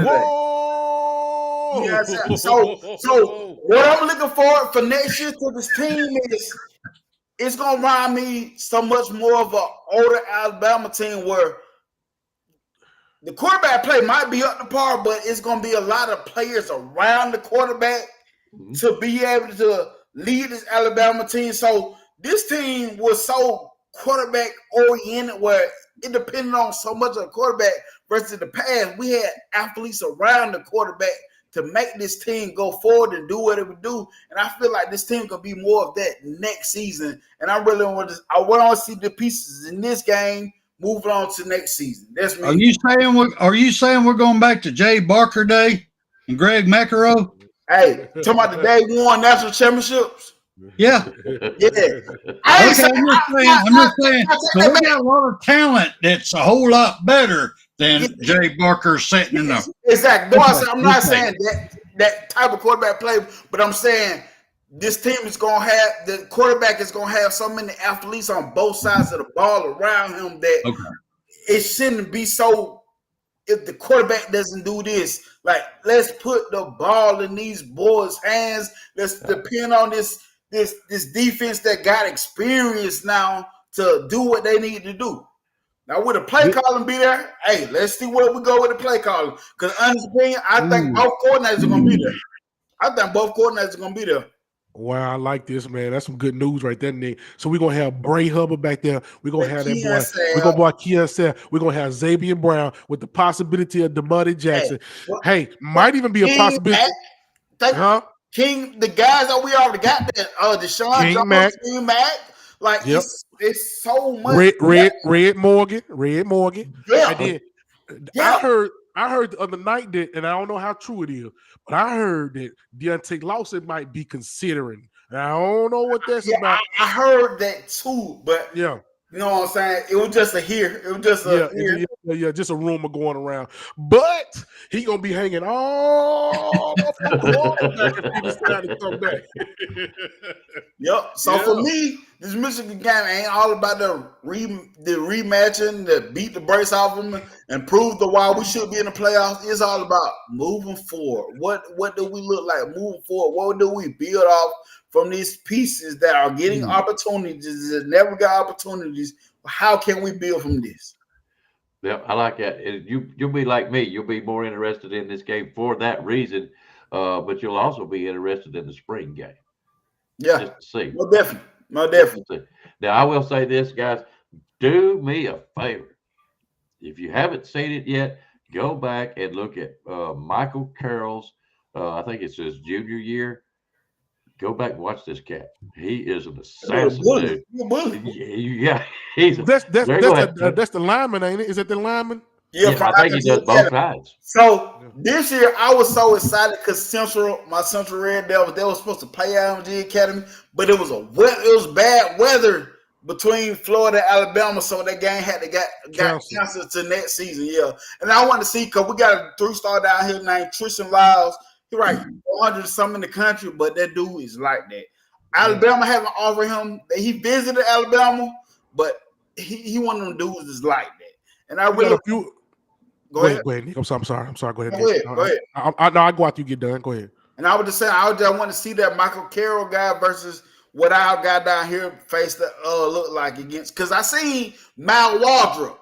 Oh, You know what I'm saying? So what I'm looking for next year to this team is it's gonna remind me so much more of an older Alabama team where the quarterback play might be up to par, but it's gonna be a lot of players around the quarterback to be able to lead this Alabama team. So this team was so quarterback oriented where it depended on so much of the quarterback versus the past. We had athletes around the quarterback to make this team go forward and do what it would do. And I feel like this team could be more of that next season. And I really want to see the pieces in this game moving on to next season. That's me. Are you saying we're going back to Jay Barker Day and Greg McEnroe? Hey, talking about the day we won national championships. Yeah. Yeah. I'm just saying. So we got a lot of talent that's a whole lot better than Jay Barker sitting in the. Exactly. No, I'm not saying that type of quarterback play, but I'm saying this team is going to have the quarterback is going to have so many athletes on both sides of the ball around him that it shouldn't be so. If the quarterback doesn't do this, like let's put the ball in these boys' hands. Let's depend on this defense that got experience now to do what they need to do. Now, would the play calling be there? Hey, let's see where we go with the play calling. Because, honest opinion, I think both coordinators are going to be there. I think both coordinators are going to be there. Wow, I like this, man. That's some good news right there, Nick. So we're going to have Bray Hubbard back there. We're going to have that boy. We're going to boy Kia. We're going to have Xavier Brown with the possibility of DeMarty Jackson. Hey, might even be a possibility. King, the guys that we already got there, Deshaun Jones, King Mack. Like, it's so much. Red Morgan. Yeah. And then I heard the other night that, and I don't know how true it is, but I heard that Deontay Lawson might be considering. And I don't know what that's about. I heard that too, but yeah. You know what I'm saying? It was just a hear. It was just a hear. Just a rumor going around. But he gonna be hanging all back if he decide to come back. Yep. So for me, this Michigan game ain't all about the rematching, the beat the brakes off them and prove the why we should be in the playoffs. It's all about moving forward. What do we look like moving forward? What do we build off from these pieces that are getting opportunities that never got opportunities? How can we build from this? Yeah, I like that. You'll be like me. You'll be more interested in this game for that reason, but you'll also be interested in the spring game. Yeah, just to see. No, definitely. Now, I will say this, guys. Do me a favor. If you haven't seen it yet, go back and look at Michael Carroll's, I think it's his junior year. Go back and watch this cat. He is an assassin, dude. Yeah, that's the lineman, ain't it? Is that the lineman? Yeah, I think he does both sides. So this year I was so excited because my Central Red Devils, they were supposed to play at MG Academy, but it was bad weather between Florida and Alabama, so that game had to got canceled to next season. Yeah, and I want to see because we got a 3-star down here named Tristan Lyles. He's right, 400 something in the country, but that dude is like that. Alabama haven't offered him. He visited Alabama, but he one of them dudes is like that. And I really go ahead, Nick. I'm sorry. Go ahead. Go ahead. I go after you get done. Go ahead. And I was just saying, I just want to see that Michael Carroll guy versus what our guy down here faced look like against. Because I seen Mal Waldrop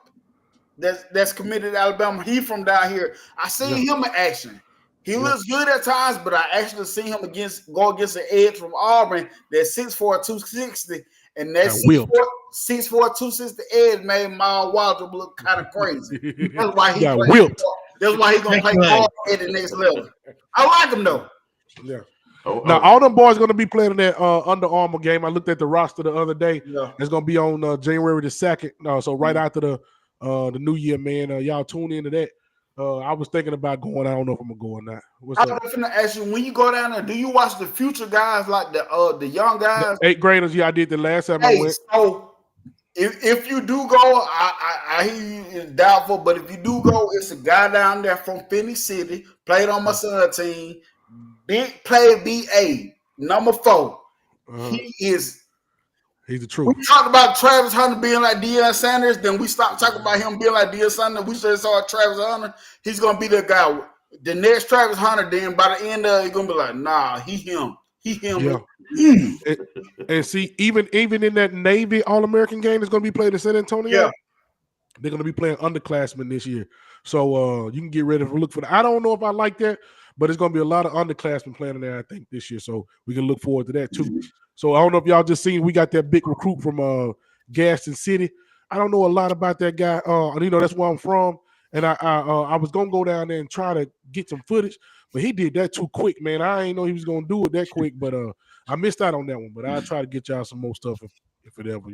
that's committed to Alabama. He from down here. I seen him in action. He looks good at times, but I actually seen him go against an edge from Auburn that's 6'4", 260, and that 6'4", 260 edge made Mal Waldrop look kind of crazy. That's why he whipped. That's why he's gonna play ball at the next level. I like him though. Yeah. Now all them boys gonna be playing in that Under Armour game. I looked at the roster the other day. Yeah. It's gonna be on January the 2nd. So right after the new year, man. Y'all tune into that. I was thinking about going. I don't know if I'm gonna go or not. I was going to ask you, when you go down there, do you watch the future guys like the young guys? The 8th graders, yeah, I did the last time I went. So if you do go, I hear you, it's doubtful, but if you do go, it's a guy down there from Phoenix City, played on my son's team, big play BA, number 4. He's the truth. We talked about Travis Hunter being like Deion Sanders, then we stopped talking about him being like Deion Sanders. We just saw Travis Hunter. He's going to be the guy. the next Travis Hunter, then by the end of it, you're gonna be like, nah, he him. Yeah. And see, even in that Navy All-American game that's gonna be played in San Antonio, they're gonna be playing underclassmen this year. So you can get ready to look for that. I don't know if I like that, but it's gonna be a lot of underclassmen playing in there, I think, this year. So we can look forward to that too. So I don't know if y'all just seen we got that big recruit from Gaston City. I don't know a lot about that guy. That's where I'm from. And I was gonna go down there and try to get some footage, but he did that too quick, man. I ain't know he was gonna do it that quick, but I missed out on that one. But I'll try to get y'all some more stuff if it ever,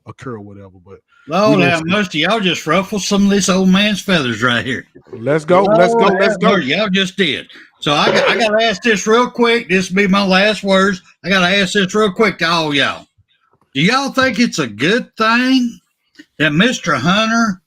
occur or whatever. But Lord have mercy, y'all just ruffled some of this old man's feathers right here. Let's go. Y'all just did. So I gotta ask this real quick. This will be my last words. I gotta ask this real quick to all y'all. Do y'all think it's a good thing that Mr. Hunter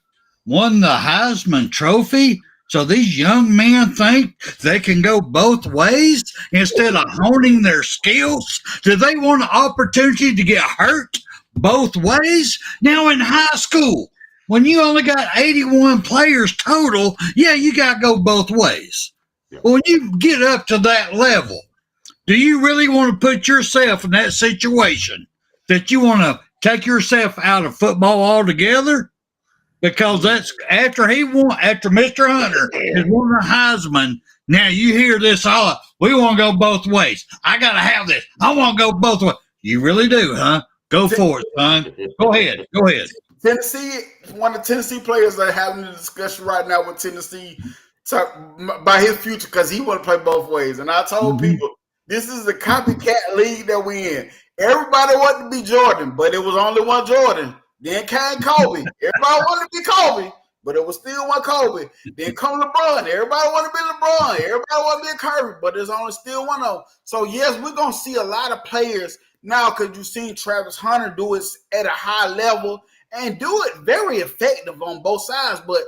won the Heisman Trophy? So these young men think they can go both ways instead of honing their skills? Do they want an opportunity to get hurt both ways? Now in high school, when you only got 81 players total, yeah, you got to go both ways. But when you get up to that level, do you really want to put yourself in that situation that you want to take yourself out of football altogether? Because that's after Mr. Hunter has won the Heisman. Now you hear this all. We want to go both ways. I got to have this. I want to go both ways. You really do, huh? Go for it, son. Go ahead. Tennessee, one of the Tennessee players that are having a discussion right now with Tennessee about his future because he want to play both ways. And I told people, this is the copycat league that we in. Everybody wanted to be Jordan, but it was only one Jordan. Then came Kobe. Everybody wanted to be Kobe, but it was still one Kobe. Then come LeBron. Everybody wanted to be LeBron. Everybody wanted to be Curry, but there's only still one of them. So, yes, we're going to see a lot of players now because you've seen Travis Hunter do it at a high level and do it very effective on both sides. But,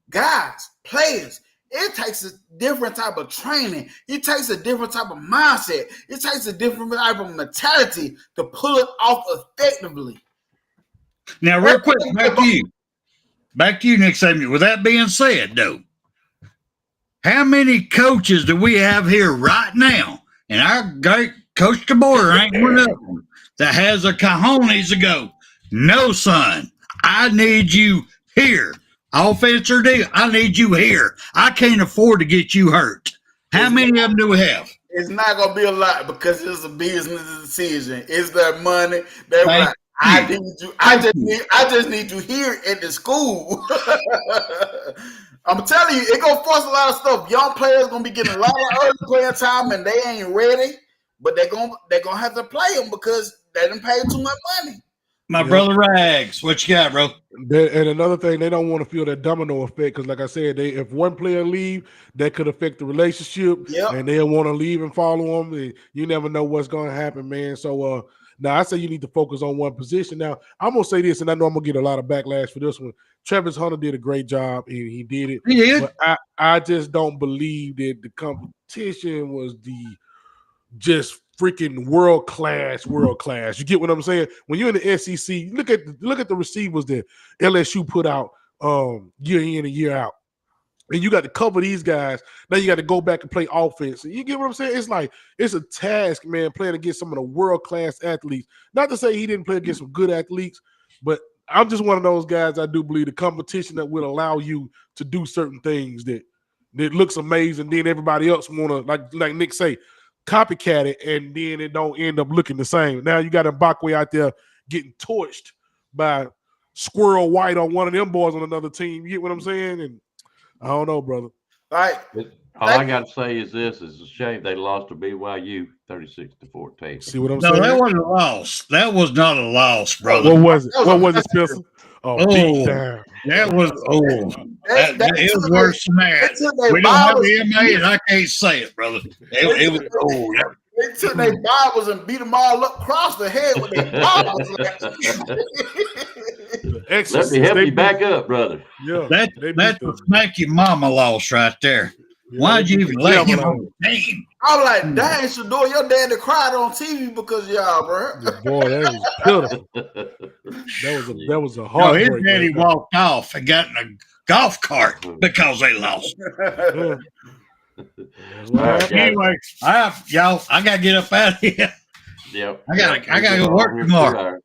guys, players, it takes a different type of training. It takes a different type of mindset. It takes a different type of mentality to pull it off effectively. Now, real quick, back to you, Nick Samuel. With that being said, though, how many coaches do we have here right now? And our great Coach DeBoer ain't one of them that has a cojones to go, no, son, I need you here. Offense or D, I need you here. I can't afford to get you hurt. How many of them do we have? It's not going to be a lot because it's a business decision. It's their money. They're like, I need you. I just need you here at the school. I'm telling you, it's gonna force a lot of stuff. Young players gonna be getting a lot of early playing time, and they ain't ready. But they're gonna have to play them because they didn't pay too much money. My brother Rags, what you got, bro? And another thing, they don't want to feel that domino effect because, like I said, if one player leave, that could affect the relationship, and they'll want to leave and follow them. And you never know what's going to happen, man. So, now I say you need to focus on one position. Now, I'm going to say this, and I know I'm going to get a lot of backlash for this one. Travis Hunter did a great job, and he did it. Yeah. But I just don't believe that the competition was the just freaking world class. You get what I'm saying? When you're in the SEC, look at the receivers that LSU put out year in and year out. And you got to cover these guys. Now you got to go back and play offense. You get what I'm saying? It's like it's a task, man, playing against some of the world-class athletes. Not to say he didn't play against some good athletes, but I'm just one of those guys. I do believe the competition that will allow you to do certain things that looks amazing. Then everybody else want to, like Nick say, copycat it, and then it don't end up looking the same. Now you got Mbakwe out there getting torched by Squirrel White on one of them boys on another team. You get what I'm saying? And I don't know, brother. All I got to say is this: it's a shame they lost to BYU 36-14. See what I'm saying? No, that wasn't a loss. That was not a loss, brother. What was it? What was it, Spencer? Beat down. That was it was worse than that. We don't have the MA, and I can't say it, brother. It was old. They took their Bibles and beat them all up across the head with their Bibles. Let me help you back up, brother. Yeah, that's a smack your mama loss right there. Yeah, why'd you even let him on the team? I was like, dang, Shador, your daddy cried on TV because of y'all, bro. Yeah, boy, that was pitiful. That was a hard. His daddy walked off and got in a golf cart because they lost. Anyway, y'all, I gotta get up out of here. Yep. I gotta go work tomorrow.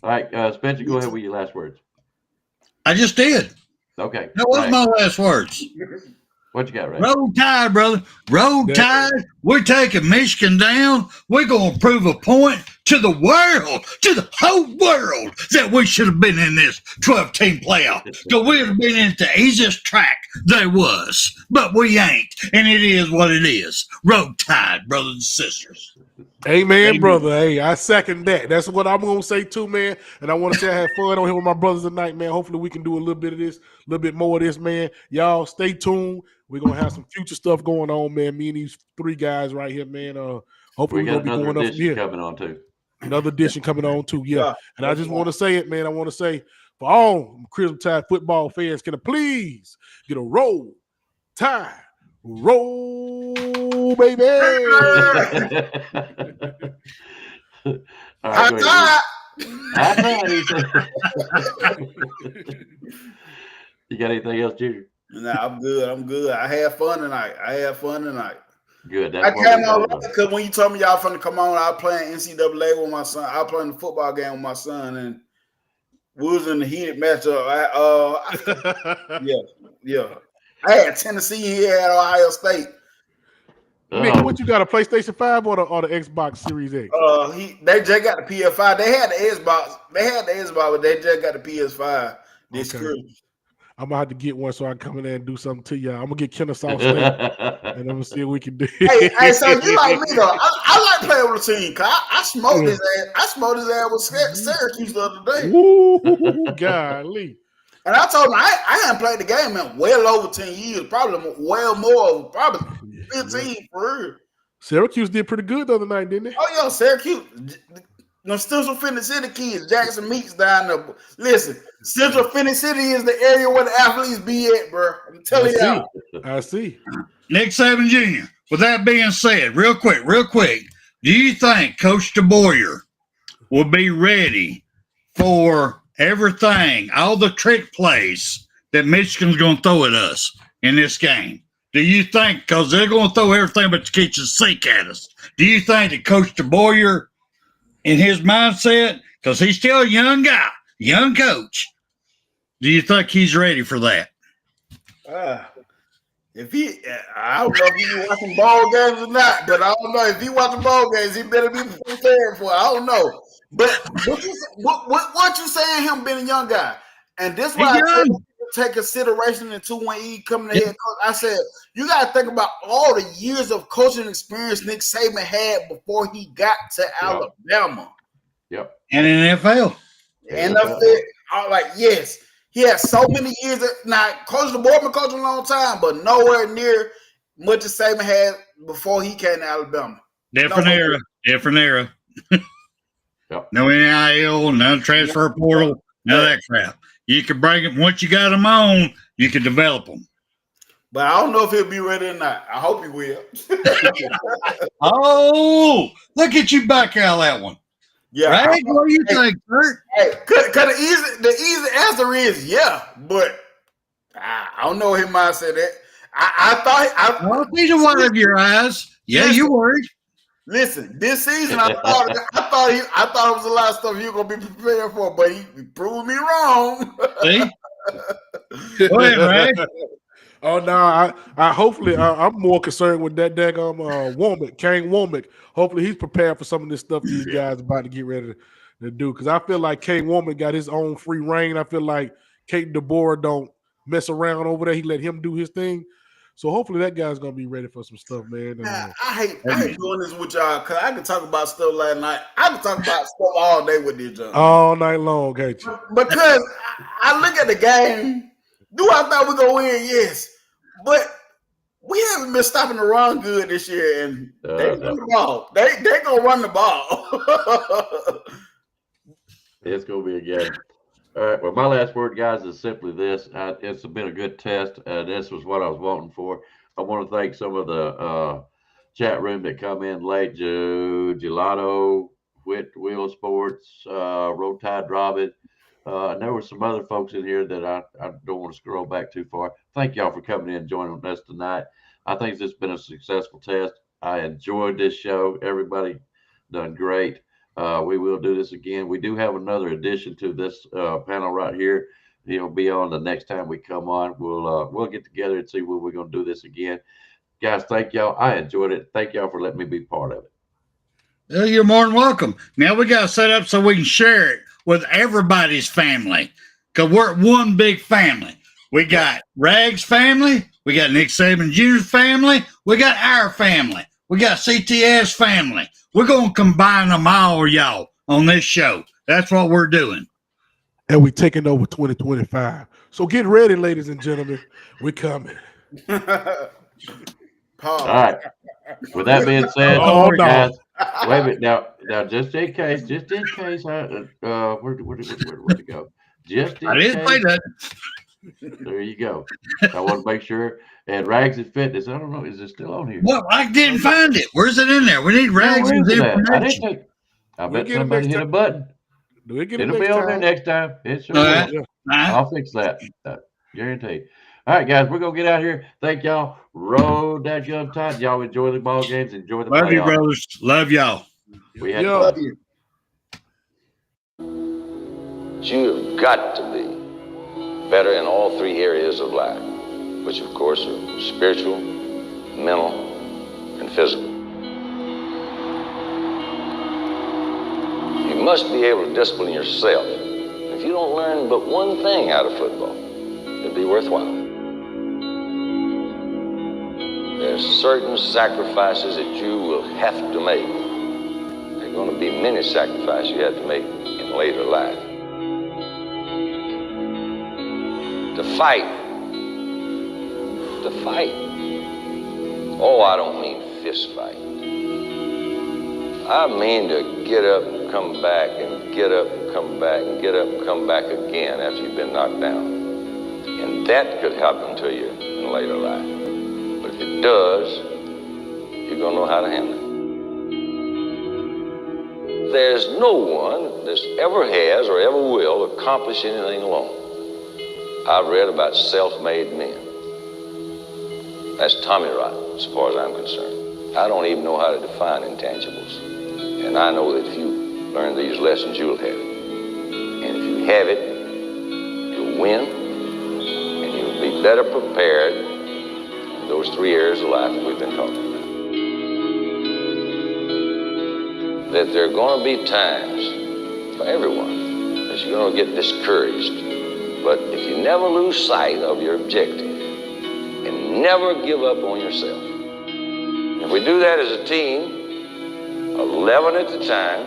All right, Spencer, go ahead with your last words. I just did. Okay. That was my last words. What you got, Ray? Roll Tide, brother. Roll Tide. We're taking Michigan down. We're going to prove a point to the world, to the whole world, that we should have been in this 12-team playoff. Because we would have been in the easiest track there was. But we ain't. And it is what it is. Roll Tide, brothers and sisters. Amen, brother. Hey, I second that. That's what I'm going to say too, man. And I want to say I had fun on here with my brothers tonight, man. Hopefully we can do a little bit of this, a little bit more of this, man. Y'all stay tuned. We're going to have some future stuff going on, man. Me and these three guys right here, man. Hopefully we're going to be going up from here. Coming on too. Another edition coming on too, yeah. And I just want to say it, man. I want to say for all Crimson Tide football fans, can I please get a Roll Tide roll, baby? You got anything else, Junior? Nah, I'm good. I had fun tonight. Good. I came on because when you told me y'all finna come on, I was playing NCAA with my son. I was playing the football game with my son, and we was in the heated matchup. Yeah. I had Tennessee here at Ohio State. Mick, what you got, a PlayStation 5 or the Xbox Series X? They just got the PS5. They had the Xbox. But they just got the PS5 this Christmas. I'm gonna have to get one so I can come in there and do something to y'all. I'm gonna get Kennesaw State, and I'm gonna see what we can do. hey, so you like me though? I like playing with the team. I smoked his ass. I smoked his ass with Syracuse the other day. Ooh, golly! And I told him I hadn't played the game in well over 10 years, probably well more, probably 15 for real. Syracuse did pretty good the other night, didn't they? Oh yeah, Syracuse. No, Central Finish City kids, Jackson Meeks down there. Listen, Central Finish City is the area where the athletes be at, bro. I'm telling you. I see. Nick Saban Jr., with that being said, real quick, do you think Coach DeBoyer will be ready for everything, all the trick plays that Michigan's going to throw at us in this game? Do you think, because they're going to throw everything but the kitchen sink at us, do you think that Coach DeBoyer, in his mindset, because he's still a young guy, young coach, do you think he's ready for that? I don't know if he's watching ball games or not, but I don't know if he watching ball games, he better be prepared for it. I don't know. But what you saying, him being a young guy, and this why I take consideration into when he coming to head coach. I said you got to think about all the years of coaching experience Nick Saban had before he got to Alabama. Yep. And in NFL. NFL. Yes, he had so many years. Now, Coach DeBoer been coaching a long time, but nowhere near much as Saban had before he came to Alabama. Different era. Yep. No NIL, no transfer portal, none of that crap. You can bring them once you got them on. You can develop them. But I don't know if he'll be ready or not. I hope he will. Oh, look at you back out of that one. Yeah. Right? What do you think, Kurt? Hey, the easy answer is yeah, but I don't know his mindset. I thought he's a one of your eyes. Yeah, you worried. Listen, this season I thought it was a lot of stuff you were gonna be prepared for, but he proved me wrong. See? Go ahead, Ray. Oh no, I hopefully I'm more concerned with that daggone Womack, Kane Womack. Hopefully he's prepared for some of this stuff these guys about to get ready to do. Because I feel like Kane Womack got his own free reign. I feel like Kate DeBoer don't mess around over there. He let him do his thing. So hopefully that guy's gonna be ready for some stuff, man. I hate doing this with y'all because I can talk about stuff last night. I can talk about stuff all day with this John. All night long, can't you? Because I look at the game. Do I thought we gonna win? Yes, but we haven't been stopping the run good this year, and they run the ball. They gonna run the ball. It's gonna be a game. All right. Well, my last word, guys, is simply this. It's been a good test. This was what I was wanting for. I want to thank some of the chat room that come in late. Gelato, Wheel Sports, Road Tide Robin. And there were some other folks in here that I don't want to scroll back too far. Thank y'all for coming in and joining us tonight. I think it's been a successful test. I enjoyed this show. Everybody done great. We will do this again. We do have another addition to this panel right here. He'll be on the next time we come on. We'll get together and see when we're going to do this again. Guys, thank y'all. I enjoyed it. Thank y'all for letting me be part of it. Well, you're more than welcome. Now we got to set up so we can share it with everybody's family, because we're one big family. We got Rag's family. We got Nick Saban Jr.'s family. We got our family. We got CTS family. We're going to combine them all, y'all, on this show. That's what we're doing. And we're taking over 2025. So get ready, ladies and gentlemen. We're coming. All right. With that being said, guys, wait a minute. Now, just in case, where'd it go? Just in I didn't case. say that. There you go. I want to make sure. And Rags and Fitness, I don't know, is it still on here? Well, I didn't find it. Where's it in there? We need Rags' information. I bet somebody hit a button. It'll be on there next time. It sure will. I'll fix that. Guarantee. All right, guys, we're gonna get out here. Thank y'all. Roll that gun tight. Y'all enjoy the ball games. Enjoy the Love you, brothers. Love y'all. We had fun. You've got to be better in all three areas of life, which of course are spiritual, mental, and physical. You must be able to discipline yourself. If you don't learn but one thing out of football, it'll be worthwhile. There's certain sacrifices that you will have to make. There are going to be many sacrifices you have to make in later life. To fight. Oh, I don't mean fist fight. I mean to get up and come back and get up and come back and get up and come back again after you've been knocked down. And that could happen to you in later life. But if it does, you're going to know how to handle it. There's no one that ever has or ever will accomplish anything alone. I've read about self-made men. That's Tommy rot, as far as I'm concerned. I don't even know how to define intangibles. And I know that if you learn these lessons, you'll have it. And if you have it, you'll win, and you'll be better prepared in those three areas of life that we've been talking about. That there are going to be times for everyone that you're going to get discouraged. But if you never lose sight of your objective and never give up on yourself, if we do that as a team, 11 at a time,